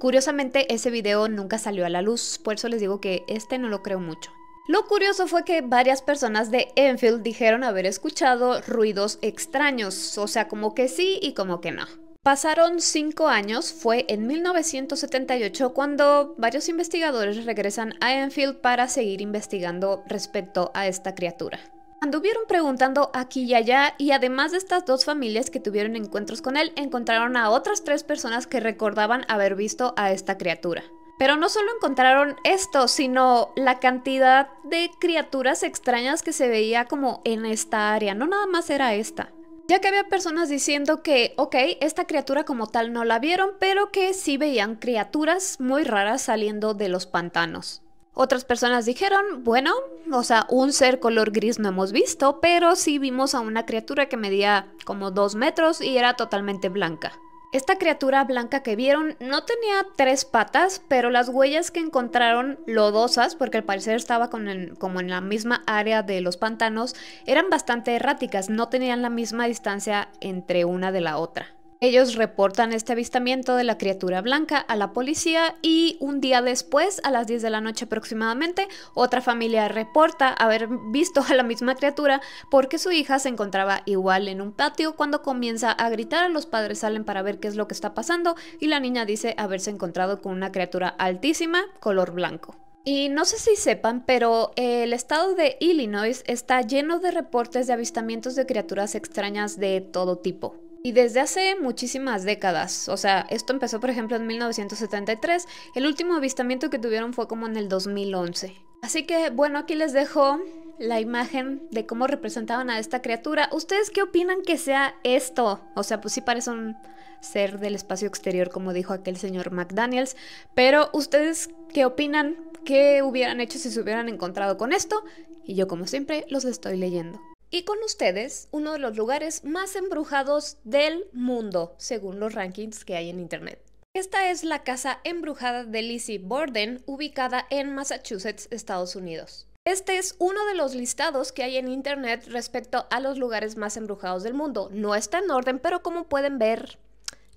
Curiosamente, ese video nunca salió a la luz, por eso les digo que no lo creo mucho. Lo curioso fue que varias personas de Enfield dijeron haber escuchado ruidos extraños, o sea, como que sí y como que no. Pasaron 5 años, fue en 1978 cuando varios investigadores regresan a Enfield para seguir investigando respecto a esta criatura. Anduvieron preguntando aquí y allá y además de estas dos familias que tuvieron encuentros con él, encontraron a otras 3 personas que recordaban haber visto a esta criatura. Pero no solo encontraron esto, sino la cantidad de criaturas extrañas que se veía como en esta área, no nada más era esta. Ya que había personas diciendo que, ok, esta criatura como tal no la vieron, pero que sí veían criaturas muy raras saliendo de los pantanos. Otras personas dijeron, bueno, o sea, un ser color gris no hemos visto, pero sí vimos a una criatura que medía como 2 metros y era totalmente blanca. Esta criatura blanca que vieron no tenía 3 patas, pero las huellas que encontraron lodosas, porque al parecer estaba como en la misma área de los pantanos, eran bastante erráticas, no tenían la misma distancia entre una de la otra. Ellos reportan este avistamiento de la criatura blanca a la policía y un día después, a las 10 de la noche aproximadamente, otra familia reporta haber visto a la misma criatura porque su hija se encontraba igual en un patio cuando comienza a gritar. Los padres salen para ver qué es lo que está pasando y la niña dice haberse encontrado con una criatura altísima, color blanco. Y no sé si sepan, pero el estado de Illinois está lleno de reportes de avistamientos de criaturas extrañas de todo tipo. Y desde hace muchísimas décadas, o sea, esto empezó por ejemplo en 1973, el último avistamiento que tuvieron fue como en el 2011. Así que bueno, aquí les dejo la imagen de cómo representaban a esta criatura. ¿Ustedes qué opinan que sea esto? O sea, pues sí parece un ser del espacio exterior, como dijo aquel señor McDaniels, pero ¿ustedes qué opinan? ¿Qué hubieran hecho si se hubieran encontrado con esto? Y yo como siempre los estoy leyendo. Y con ustedes, uno de los lugares más embrujados del mundo, según los rankings que hay en internet. Esta es la casa embrujada de Lizzie Borden, ubicada en Massachusetts, Estados Unidos. Este es uno de los listados que hay en internet respecto a los lugares más embrujados del mundo. No está en orden, pero como pueden ver,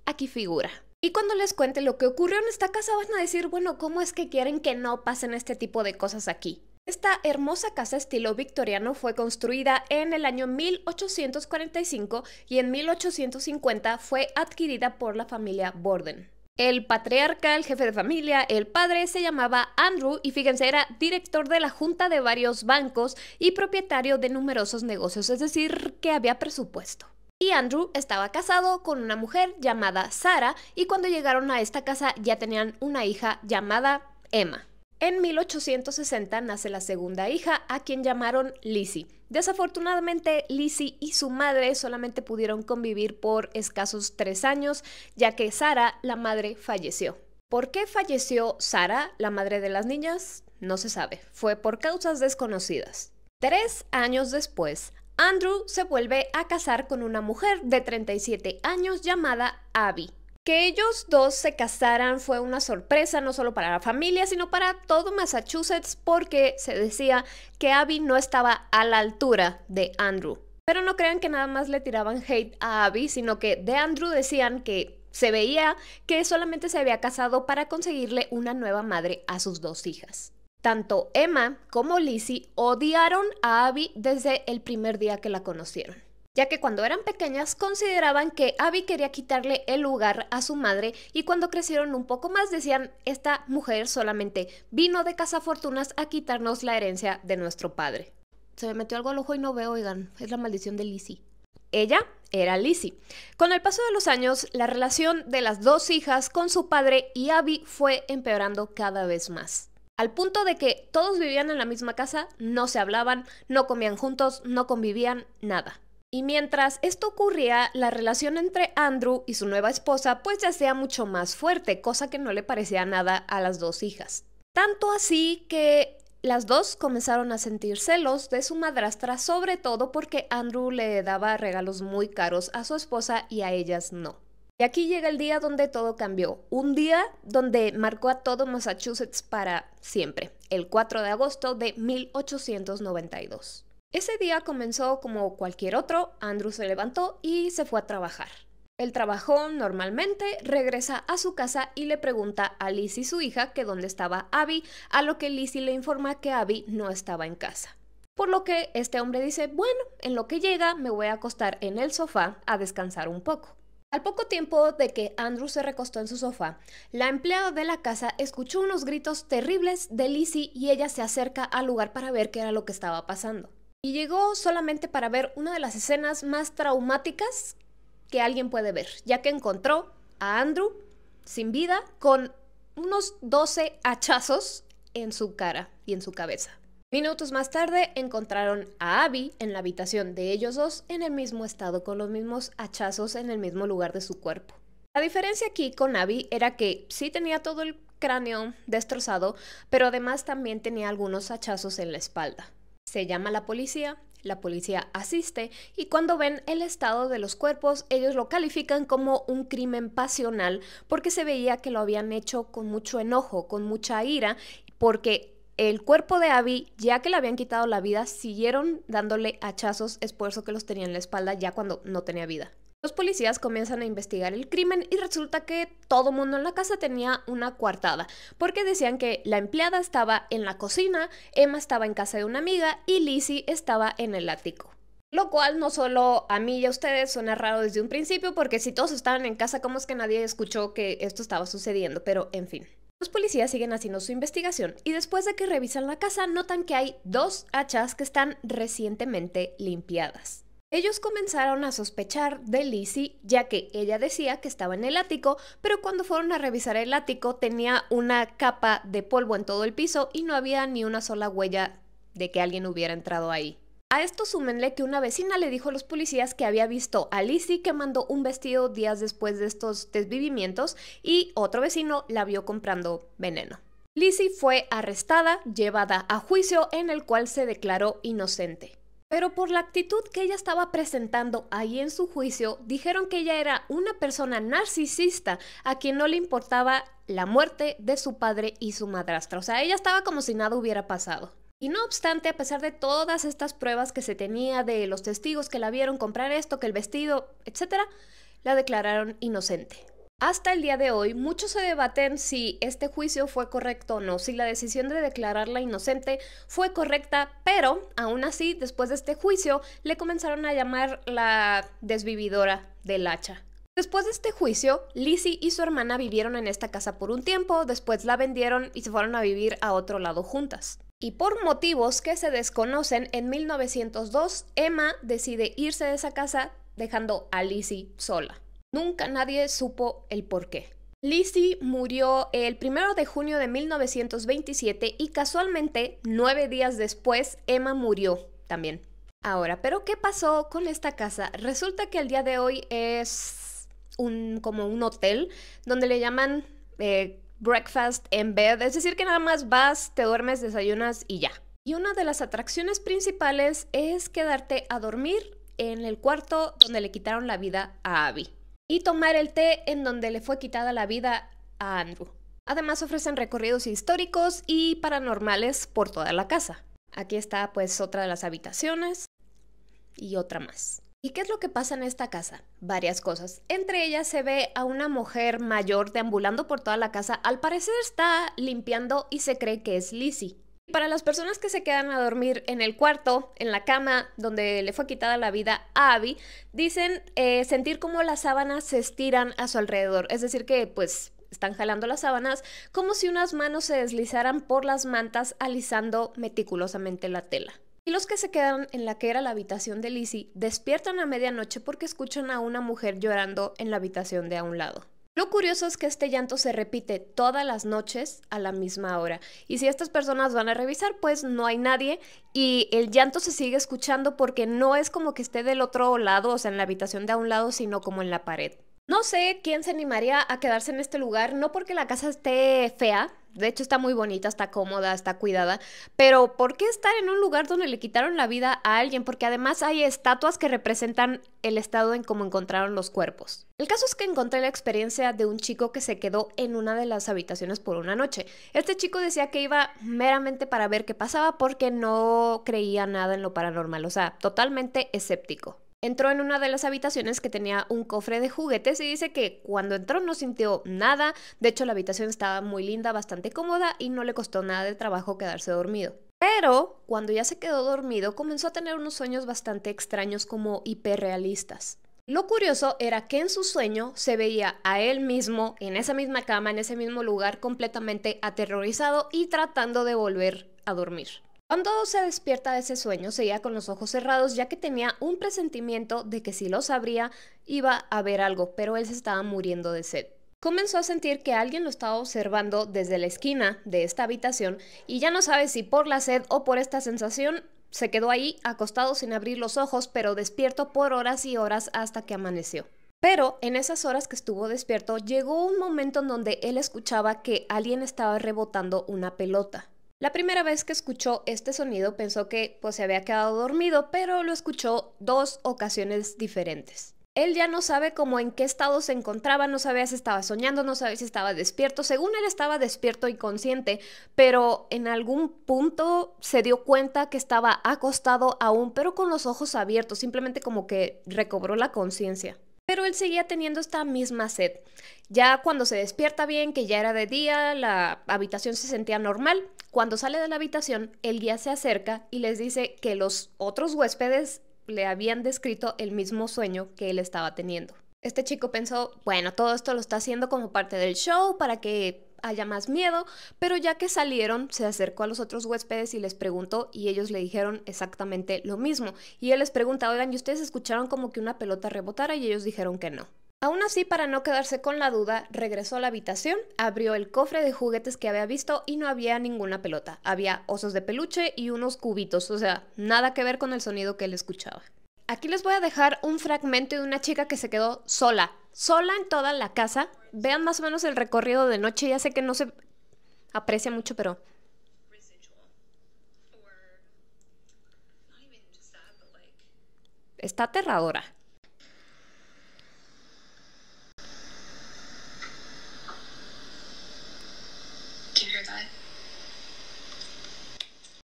aquí figura. Y cuando les cuente lo que ocurrió en esta casa van a decir, bueno, ¿cómo es que quieren que no pasen este tipo de cosas aquí? Esta hermosa casa estilo victoriano fue construida en el año 1845 y en 1850 fue adquirida por la familia Borden. El patriarca, el jefe de familia, el padre, se llamaba Andrew y fíjense, era director de la junta de varios bancos y propietario de numerosos negocios, es decir, que había presupuesto. Y Andrew estaba casado con una mujer llamada Sarah y cuando llegaron a esta casa ya tenían una hija llamada Emma. En 1860 nace la segunda hija, a quien llamaron Lizzie. Desafortunadamente, Lizzie y su madre solamente pudieron convivir por escasos 3 años, ya que Sarah, la madre, falleció. ¿Por qué falleció Sarah, la madre de las niñas? No se sabe. Fue por causas desconocidas. 3 años después, Andrew se vuelve a casar con una mujer de 37 años llamada Abby. Que ellos dos se casaran fue una sorpresa no solo para la familia, sino para todo Massachusetts porque se decía que Abby no estaba a la altura de Andrew. Pero no crean que nada más le tiraban hate a Abby, sino que de Andrew decían que se veía que solamente se había casado para conseguirle una nueva madre a sus 2 hijas. Tanto Emma como Lizzie odiaron a Abby desde el primer día que la conocieron, ya que cuando eran pequeñas consideraban que Abby quería quitarle el lugar a su madre y cuando crecieron un poco más decían, esta mujer solamente vino de cazafortunas a quitarnos la herencia de nuestro padre. Se me metió algo al ojo y no veo, oigan, es la maldición de Lizzie. Ella era Lizzie. Con el paso de los años, la relación de las 2 hijas con su padre y Abby fue empeorando cada vez más. Al punto de que todos vivían en la misma casa, no se hablaban, no comían juntos, no convivían, nada. Y mientras esto ocurría, la relación entre Andrew y su nueva esposa pues ya sea mucho más fuerte, cosa que no le parecía nada a las 2 hijas. Tanto así que las 2 comenzaron a sentir celos de su madrastra, sobre todo porque Andrew le daba regalos muy caros a su esposa y a ellas no. Y aquí llega el día donde todo cambió, un día donde marcó a todo Massachusetts para siempre, el 4 de agosto de 1892. Ese día comenzó como cualquier otro. Andrew se levantó y se fue a trabajar. Él trabajó normalmente, regresa a su casa y le pregunta a Lizzie, su hija, que dónde estaba Abby, a lo que Lizzie le informa que Abby no estaba en casa. Por lo que este hombre dice, bueno, en lo que llega me voy a acostar en el sofá a descansar un poco. Al poco tiempo de que Andrew se recostó en su sofá, la empleada de la casa escuchó unos gritos terribles de Lizzie y ella se acerca al lugar para ver qué era lo que estaba pasando. y llegó solamente para ver una de las escenas más traumáticas que alguien puede ver, ya que encontró a Andrew sin vida con unos 12 hachazos en su cara y en su cabeza. Minutos más tarde encontraron a Abby en la habitación de ellos dos en el mismo estado, con los mismos hachazos en el mismo lugar de su cuerpo. La diferencia aquí con Abby era que sí tenía todo el cráneo destrozado, pero además también tenía algunos hachazos en la espalda. Se llama a la policía asiste y cuando ven el estado de los cuerpos, ellos lo califican como un crimen pasional porque se veía que lo habían hecho con mucho enojo, con mucha ira, porque el cuerpo de Abby, ya que le habían quitado la vida, siguieron dándole hachazos, es por eso que los tenía en la espalda ya cuando no tenía vida. Los policías comienzan a investigar el crimen y resulta que todo mundo en la casa tenía una coartada, porque decían que la empleada estaba en la cocina, Emma estaba en casa de una amiga y Lizzie estaba en el ático. Lo cual no solo a mí y a ustedes suena raro desde un principio, porque si todos estaban en casa, ¿cómo es que nadie escuchó que esto estaba sucediendo? Pero en fin. Los policías siguen haciendo su investigación y después de que revisan la casa notan que hay 2 hachas que están recientemente limpiadas. Ellos comenzaron a sospechar de Lizzie, ya que ella decía que estaba en el ático, pero cuando fueron a revisar el ático tenía una capa de polvo en todo el piso y no había ni una sola huella de que alguien hubiera entrado ahí. A esto súmenle que una vecina le dijo a los policías que había visto a Lizzie quemando un vestido días después de estos desvivimientos y otro vecino la vio comprando veneno. Lizzie fue arrestada, llevada a juicio en el cual se declaró inocente. Pero por la actitud que ella estaba presentando ahí en su juicio, dijeron que ella era una persona narcisista a quien no le importaba la muerte de su padre y su madrastra. O sea, ella estaba como si nada hubiera pasado. Y no obstante, a pesar de todas estas pruebas que se tenía de los testigos que la vieron comprar esto, que el vestido, etc., la declararon inocente. Hasta el día de hoy, muchos se debaten si este juicio fue correcto o no, si la decisión de declararla inocente fue correcta, pero aún así, después de este juicio, le comenzaron a llamar la desvividora del hacha. Después de este juicio, Lizzie y su hermana vivieron en esta casa por un tiempo, después la vendieron y se fueron a vivir a otro lado juntas. Y por motivos que se desconocen, en 1902, Emma decide irse de esa casa dejando a Lizzie sola. Nunca nadie supo el por qué. Lizzie murió el 1 de junio de 1927 y casualmente 9 días después Emma murió también. Ahora, ¿pero qué pasó con esta casa? Resulta que el día de hoy es como un hotel donde le llaman breakfast in bed, es decir que nada más vas, te duermes, desayunas y ya. Y una de las atracciones principales es quedarte a dormir en el cuarto donde le quitaron la vida a Abby y tomar el té en donde le fue quitada la vida a Andrew. Además ofrecen recorridos históricos y paranormales por toda la casa. Aquí está pues otra de las habitaciones y otra más. ¿Y qué es lo que pasa en esta casa? Varias cosas. Entre ellas se ve a una mujer mayor deambulando por toda la casa. Al parecer está limpiando y se cree que es Lizzie. Para las personas que se quedan a dormir en el cuarto, en la cama donde le fue quitada la vida a Abby, dicen sentir como las sábanas se estiran a su alrededor. Es decir que pues están jalando las sábanas como si unas manos se deslizaran por las mantas alisando meticulosamente la tela. Y los que se quedan en la que era la habitación de Lizzie despiertan a medianoche porque escuchan a una mujer llorando en la habitación de a un lado. Lo curioso es que este llanto se repite todas las noches a la misma hora. Y si estas personas van a revisar, pues no hay nadie y el llanto se sigue escuchando porque no es como que esté del otro lado, o sea, en la habitación de a un lado, sino como en la pared. No sé quién se animaría a quedarse en este lugar, no porque la casa esté fea, de hecho está muy bonita, está cómoda, está cuidada, pero ¿por qué estar en un lugar donde le quitaron la vida a alguien? Porque además hay estatuas que representan el estado en cómo encontraron los cuerpos. El caso es que encontré la experiencia de un chico que se quedó en una de las habitaciones por una noche. Este chico decía que iba meramente para ver qué pasaba porque no creía nada en lo paranormal, o sea, totalmente escéptico. Entró en una de las habitaciones que tenía un cofre de juguetes y dice que cuando entró no sintió nada, de hecho la habitación estaba muy linda, bastante cómoda y no le costó nada de trabajo quedarse dormido. Pero cuando ya se quedó dormido comenzó a tener unos sueños bastante extraños como hiperrealistas. Lo curioso era que en su sueño se veía a él mismo en esa misma cama, en ese mismo lugar completamente aterrorizado y tratando de volver a dormir. Cuando se despierta de ese sueño, seguía con los ojos cerrados ya que tenía un presentimiento de que si los abría iba a ver algo, pero él se estaba muriendo de sed. Comenzó a sentir que alguien lo estaba observando desde la esquina de esta habitación y ya no sabe si por la sed o por esta sensación se quedó ahí acostado sin abrir los ojos, pero despierto por horas y horas hasta que amaneció. Pero en esas horas que estuvo despierto llegó un momento en donde él escuchaba que alguien estaba rebotando una pelota. La primera vez que escuchó este sonido pensó que pues se había quedado dormido, pero lo escuchó 2 ocasiones diferentes. Él ya no sabe cómo en qué estado se encontraba, no sabía si estaba soñando, no sabía si estaba despierto. Según él estaba despierto y consciente, pero en algún punto se dio cuenta que estaba acostado aún, pero con los ojos abiertos, simplemente como que recobró la conciencia. Pero él seguía teniendo esta misma sed. Ya cuando se despierta bien, que ya era de día, la habitación se sentía normal. Cuando sale de la habitación, el guía se acerca y les dice que los otros huéspedes le habían descrito el mismo sueño que él estaba teniendo. Este chico pensó, bueno, todo esto lo está haciendo como parte del show para que haya más miedo, pero ya que salieron, se acercó a los otros huéspedes y les preguntó y ellos le dijeron exactamente lo mismo. Y él les pregunta, oigan, ¿y ustedes escucharon como que una pelota rebotara? Y ellos dijeron que no. Aún así, para no quedarse con la duda, regresó a la habitación, abrió el cofre de juguetes que había visto y no había ninguna pelota. Había osos de peluche y unos cubitos, o sea, nada que ver con el sonido que él escuchaba. Aquí les voy a dejar un fragmento de una chica que se quedó sola en toda la casa. Vean más o menos el recorrido de noche, ya sé que no se aprecia mucho, pero está aterradora.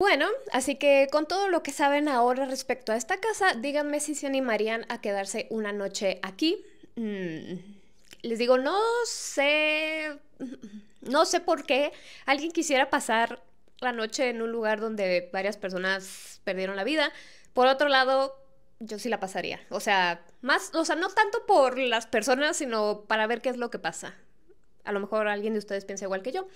Bueno, así que con todo lo que saben ahora respecto a esta casa, díganme si se animarían a quedarse una noche aquí. Les digo, no sé por qué alguien quisiera pasar la noche en un lugar donde varias personas perdieron la vida. Por otro lado, yo sí la pasaría. O sea, no tanto por las personas, sino para ver qué es lo que pasa. A lo mejor alguien de ustedes piensa igual que yo.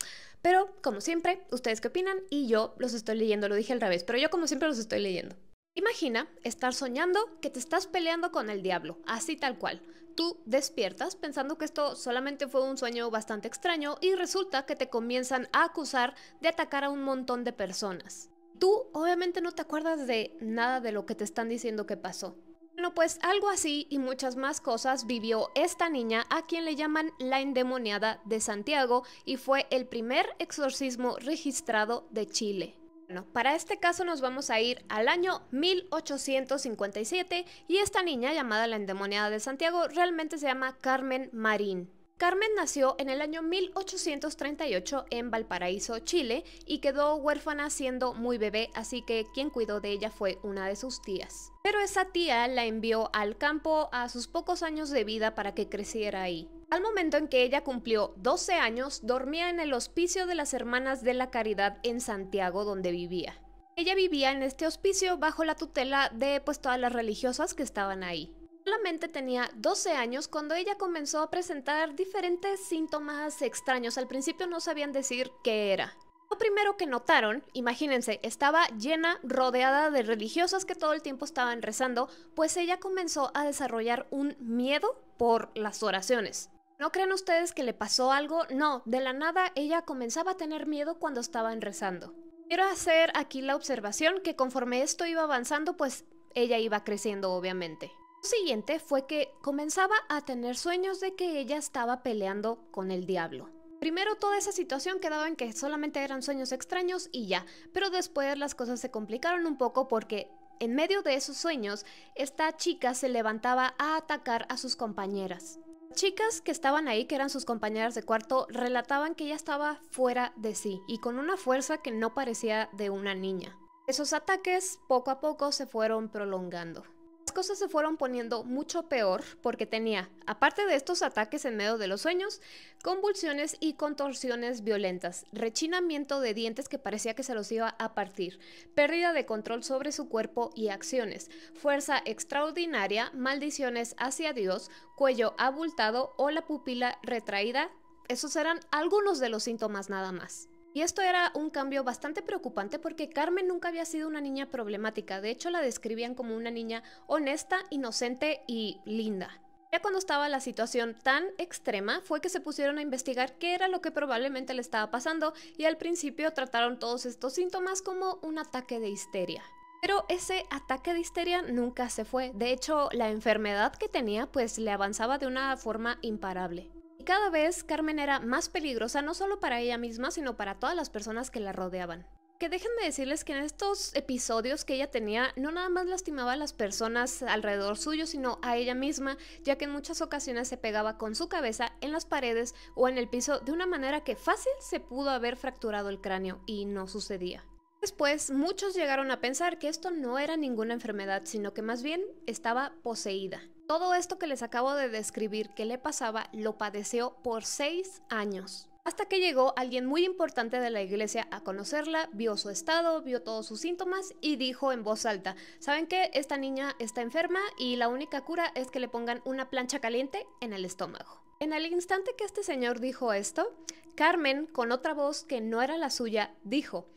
Pero, como siempre, ¿ustedes qué opinan? Y yo los estoy leyendo, lo dije al revés, pero yo como siempre los estoy leyendo. Imagina estar soñando que te estás peleando con el diablo, así tal cual. Tú despiertas pensando que esto solamente fue un sueño bastante extraño y resulta que te comienzan a acusar de atacar a un montón de personas. Tú obviamente no te acuerdas de nada de lo que te están diciendo que pasó. Bueno, pues algo así y muchas más cosas vivió esta niña a quien le llaman la endemoniada de Santiago y fue el primer exorcismo registrado de Chile. Bueno, para este caso nos vamos a ir al año 1857 y esta niña llamada la endemoniada de Santiago realmente se llama Carmen Marín. Carmen nació en el año 1838 en Valparaíso, Chile, y quedó huérfana siendo muy bebé, así que quien cuidó de ella fue una de sus tías. Pero esa tía la envió al campo a sus pocos años de vida para que creciera ahí. Al momento en que ella cumplió 12 años, dormía en el hospicio de las Hermanas de la Caridad en Santiago, donde vivía. Ella vivía en este hospicio bajo la tutela de todas las religiosas que estaban ahí. Solamente tenía 12 años cuando ella comenzó a presentar diferentes síntomas extraños. Al principio no sabían decir qué era. Lo primero que notaron, imagínense, estaba llena, rodeada de religiosas que todo el tiempo estaban rezando, pues ella comenzó a desarrollar un miedo por las oraciones. ¿No creen ustedes que le pasó algo? No, de la nada ella comenzaba a tener miedo cuando estaban rezando. Quiero hacer aquí la observación que conforme esto iba avanzando, pues ella iba creciendo obviamente. Lo siguiente fue que comenzaba a tener sueños de que ella estaba peleando con el diablo. Primero toda esa situación quedaba en que solamente eran sueños extraños y ya, pero después las cosas se complicaron un poco porque en medio de esos sueños esta chica se levantaba a atacar a sus compañeras. Las chicas que estaban ahí, que eran sus compañeras de cuarto, relataban que ella estaba fuera de sí y con una fuerza que no parecía de una niña. Esos ataques poco a poco se fueron prolongando. Las cosas se fueron poniendo mucho peor porque tenía, aparte de estos ataques en medio de los sueños, convulsiones y contorsiones violentas, rechinamiento de dientes que parecía que se los iba a partir, pérdida de control sobre su cuerpo y acciones, fuerza extraordinaria, maldiciones hacia Dios, cuello abultado o la pupila retraída. Esos eran algunos de los síntomas nada más. Y esto era un cambio bastante preocupante porque Carmen nunca había sido una niña problemática. De hecho, la describían como una niña honesta, inocente y linda. Ya cuando estaba la situación tan extrema fue que se pusieron a investigar qué era lo que probablemente le estaba pasando y al principio trataron todos estos síntomas como un ataque de histeria. Pero ese ataque de histeria nunca se fue. De hecho, la enfermedad que tenía pues le avanzaba de una forma imparable. Y cada vez Carmen era más peligrosa no solo para ella misma, sino para todas las personas que la rodeaban. Que déjenme decirles que en estos episodios que ella tenía, no nada más lastimaba a las personas alrededor suyo, sino a ella misma, ya que en muchas ocasiones se pegaba con su cabeza en las paredes o en el piso de una manera que fácil se pudo haber fracturado el cráneo, y no sucedía. Después, muchos llegaron a pensar que esto no era ninguna enfermedad, sino que más bien estaba poseída. Todo esto que les acabo de describir que le pasaba, lo padeció por 6 años. Hasta que llegó alguien muy importante de la iglesia a conocerla, vio su estado, vio todos sus síntomas y dijo en voz alta: ¿saben qué? Esta niña está enferma y la única cura es que le pongan una plancha caliente en el estómago. En el instante que este señor dijo esto, Carmen, con otra voz que no era la suya, dijo: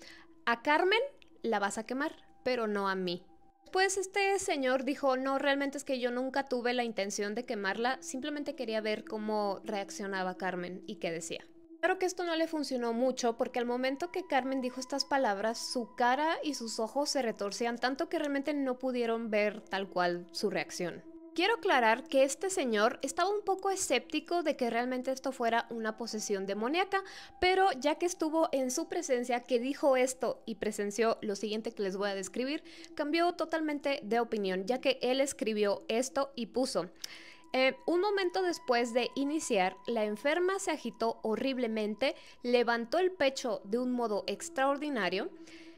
a Carmen la vas a quemar, pero no a mí. Pues este señor dijo: no, realmente es que yo nunca tuve la intención de quemarla, simplemente quería ver cómo reaccionaba Carmen y qué decía. Claro que esto no le funcionó mucho porque al momento que Carmen dijo estas palabras, su cara y sus ojos se retorcían tanto que realmente no pudieron ver tal cual su reacción. Quiero aclarar que este señor estaba un poco escéptico de que realmente esto fuera una posesión demoníaca, pero ya que estuvo en su presencia, que dijo esto y presenció lo siguiente que les voy a describir, cambió totalmente de opinión, ya que él escribió esto y puso: un momento después de iniciar, la enferma se agitó horriblemente, levantó el pecho de un modo extraordinario,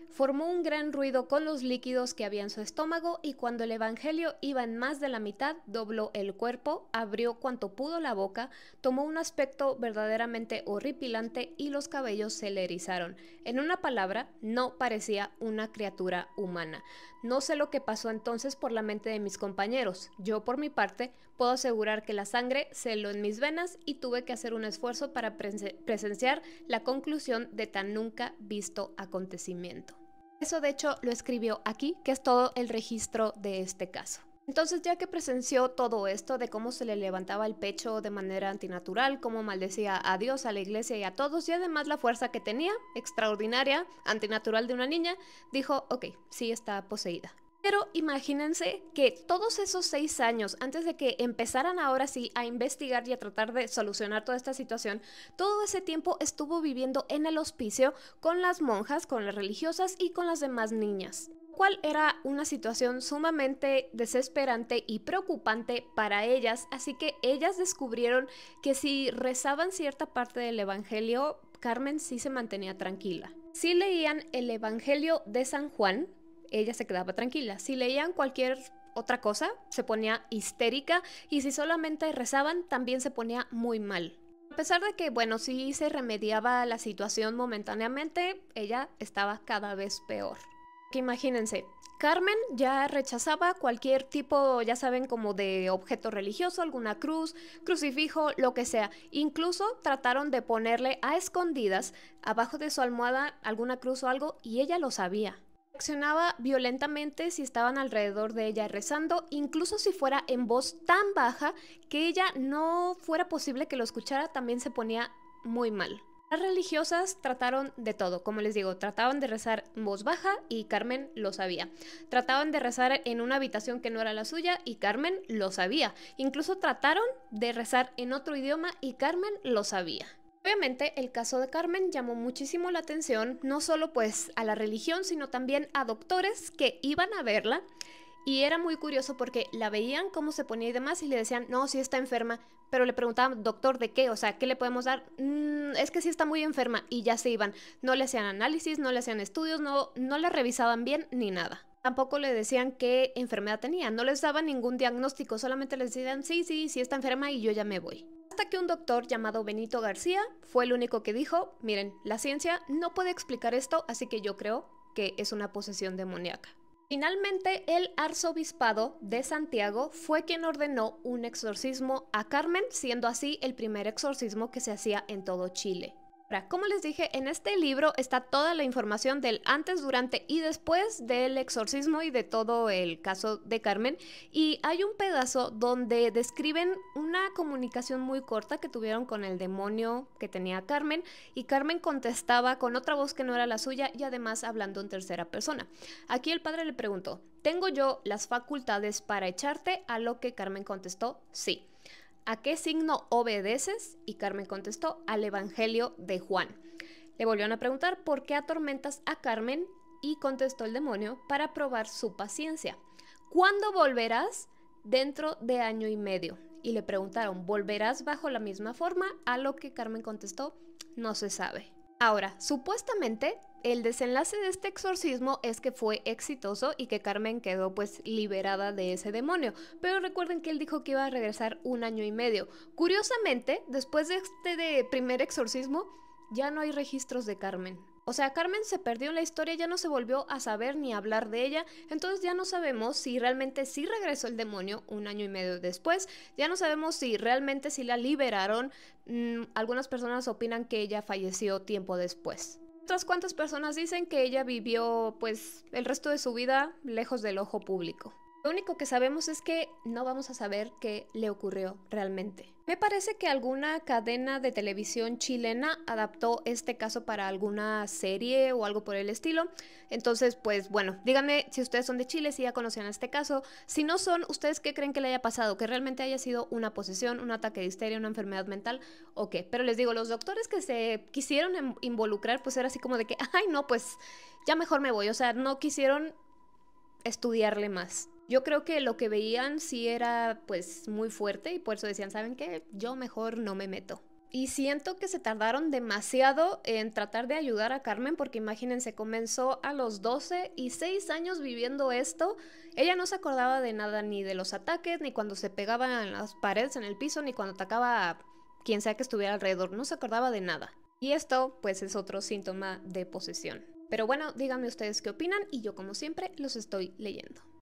formó un gran ruido con los líquidos que había en su estómago y cuando el evangelio iba en más de la mitad, dobló el cuerpo, abrió cuanto pudo la boca, tomó un aspecto verdaderamente horripilante y los cabellos se le erizaron. En una palabra, no parecía una criatura humana. No sé lo que pasó entonces por la mente de mis compañeros. Yo, por mi parte, puedo asegurar que la sangre se heló en mis venas y tuve que hacer un esfuerzo para presenciar la conclusión de tan nunca visto acontecimiento. Eso de hecho lo escribió aquí, que es todo el registro de este caso. Entonces, ya que presenció todo esto de cómo se le levantaba el pecho de manera antinatural, cómo maldecía a Dios, a la iglesia y a todos, y además la fuerza que tenía, extraordinaria, antinatural de una niña, dijo: ok, sí está poseída. Pero imagínense que todos esos 6 años, antes de que empezaran ahora sí a investigar y a tratar de solucionar toda esta situación, todo ese tiempo estuvo viviendo en el hospicio con las monjas, con las religiosas y con las demás niñas. Cual era una situación sumamente desesperante y preocupante para ellas, así que ellas descubrieron que si rezaban cierta parte del evangelio, Carmen sí se mantenía tranquila. Si leían el evangelio de San Juan, ella se quedaba tranquila. Si leían cualquier otra cosa, se ponía histérica, y si solamente rezaban, también se ponía muy mal. A pesar de que, bueno, sí se remediaba la situación momentáneamente, ella estaba cada vez peor. Que imagínense, Carmen ya rechazaba cualquier tipo, ya saben, como de objeto religioso, alguna cruz, crucifijo, lo que sea. Incluso trataron de ponerle a escondidas abajo de su almohada alguna cruz o algo, y ella lo sabía. Reaccionaba violentamente si estaban alrededor de ella rezando, incluso si fuera en voz tan baja que ella no fuera posible que lo escuchara, también se ponía muy mal. Las religiosas trataron de todo, como les digo, trataban de rezar en voz baja y Carmen lo sabía. Trataban de rezar en una habitación que no era la suya y Carmen lo sabía. Incluso trataron de rezar en otro idioma y Carmen lo sabía. Obviamente el caso de Carmen llamó muchísimo la atención, no solo pues a la religión, sino también a doctores que iban a verla, y era muy curioso porque la veían cómo se ponía y demás y le decían: no, sí está enferma, pero le preguntaban: doctor, ¿de qué? O sea, ¿qué le podemos dar? Es que sí está muy enferma, y ya se iban. No le hacían análisis, no le hacían estudios, no la revisaban bien ni nada. Tampoco le decían qué enfermedad tenía, no les daban ningún diagnóstico, solamente les decían: sí está enferma y yo ya me voy. Hasta que un doctor llamado Benito García fue el único que dijo: miren, la ciencia no puede explicar esto, así que yo creo que es una posesión demoníaca. Finalmente, el arzobispado de Santiago fue quien ordenó un exorcismo a Carmen, siendo así el primer exorcismo que se hacía en todo Chile. Ahora, como les dije, en este libro está toda la información del antes, durante y después del exorcismo y de todo el caso de Carmen. Y hay un pedazo donde describen una comunicación muy corta que tuvieron con el demonio que tenía Carmen. Y Carmen contestaba con otra voz que no era la suya y además hablando en tercera persona. Aquí el padre le preguntó, ¿tengo yo las facultades para echarte? A lo que Carmen contestó, sí. ¿A qué signo obedeces? Y Carmen contestó, al Evangelio de Juan. Le volvieron a preguntar, ¿por qué atormentas a Carmen? Y contestó el demonio, para probar su paciencia. ¿Cuándo volverás? Dentro de año y medio. Y le preguntaron, ¿volverás bajo la misma forma? A lo que Carmen contestó, no se sabe. Ahora, supuestamente, el desenlace de este exorcismo es que fue exitoso y que Carmen quedó pues liberada de ese demonio. Pero recuerden que él dijo que iba a regresar 1 año y medio. Curiosamente, después de primer exorcismo, ya no hay registros de Carmen. O sea, Carmen se perdió en la historia, ya no se volvió a saber ni a hablar de ella, entonces ya no sabemos si realmente sí regresó el demonio 1 año y medio después, ya no sabemos si realmente sí la liberaron. Algunas personas opinan que ella falleció tiempo después. Otras cuantas personas dicen que ella vivió pues el resto de su vida lejos del ojo público. Lo único que sabemos es que no vamos a saber qué le ocurrió realmente. Me parece que alguna cadena de televisión chilena adaptó este caso para alguna serie o algo por el estilo. Entonces, pues bueno, díganme si ustedes son de Chile, si ya conocían este caso. Si no son, ¿ustedes qué creen que le haya pasado? ¿Que realmente haya sido una posesión, un ataque de histeria, una enfermedad mental o qué? Pero les digo, los doctores que se quisieron involucrar, pues era así como de que, ay no, pues ya mejor me voy. O sea, no quisieron estudiarle más. Yo creo que lo que veían sí era pues muy fuerte y por eso decían, ¿saben qué? Yo mejor no me meto. Y siento que se tardaron demasiado en tratar de ayudar a Carmen porque imagínense, comenzó a los 12 y 6 años viviendo esto. Ella no se acordaba de nada, ni de los ataques, ni cuando se pegaba en las paredes, en el piso, ni cuando atacaba a quien sea que estuviera alrededor. No se acordaba de nada. Y esto pues es otro síntoma de posesión. Pero bueno, díganme ustedes qué opinan y yo como siempre los estoy leyendo.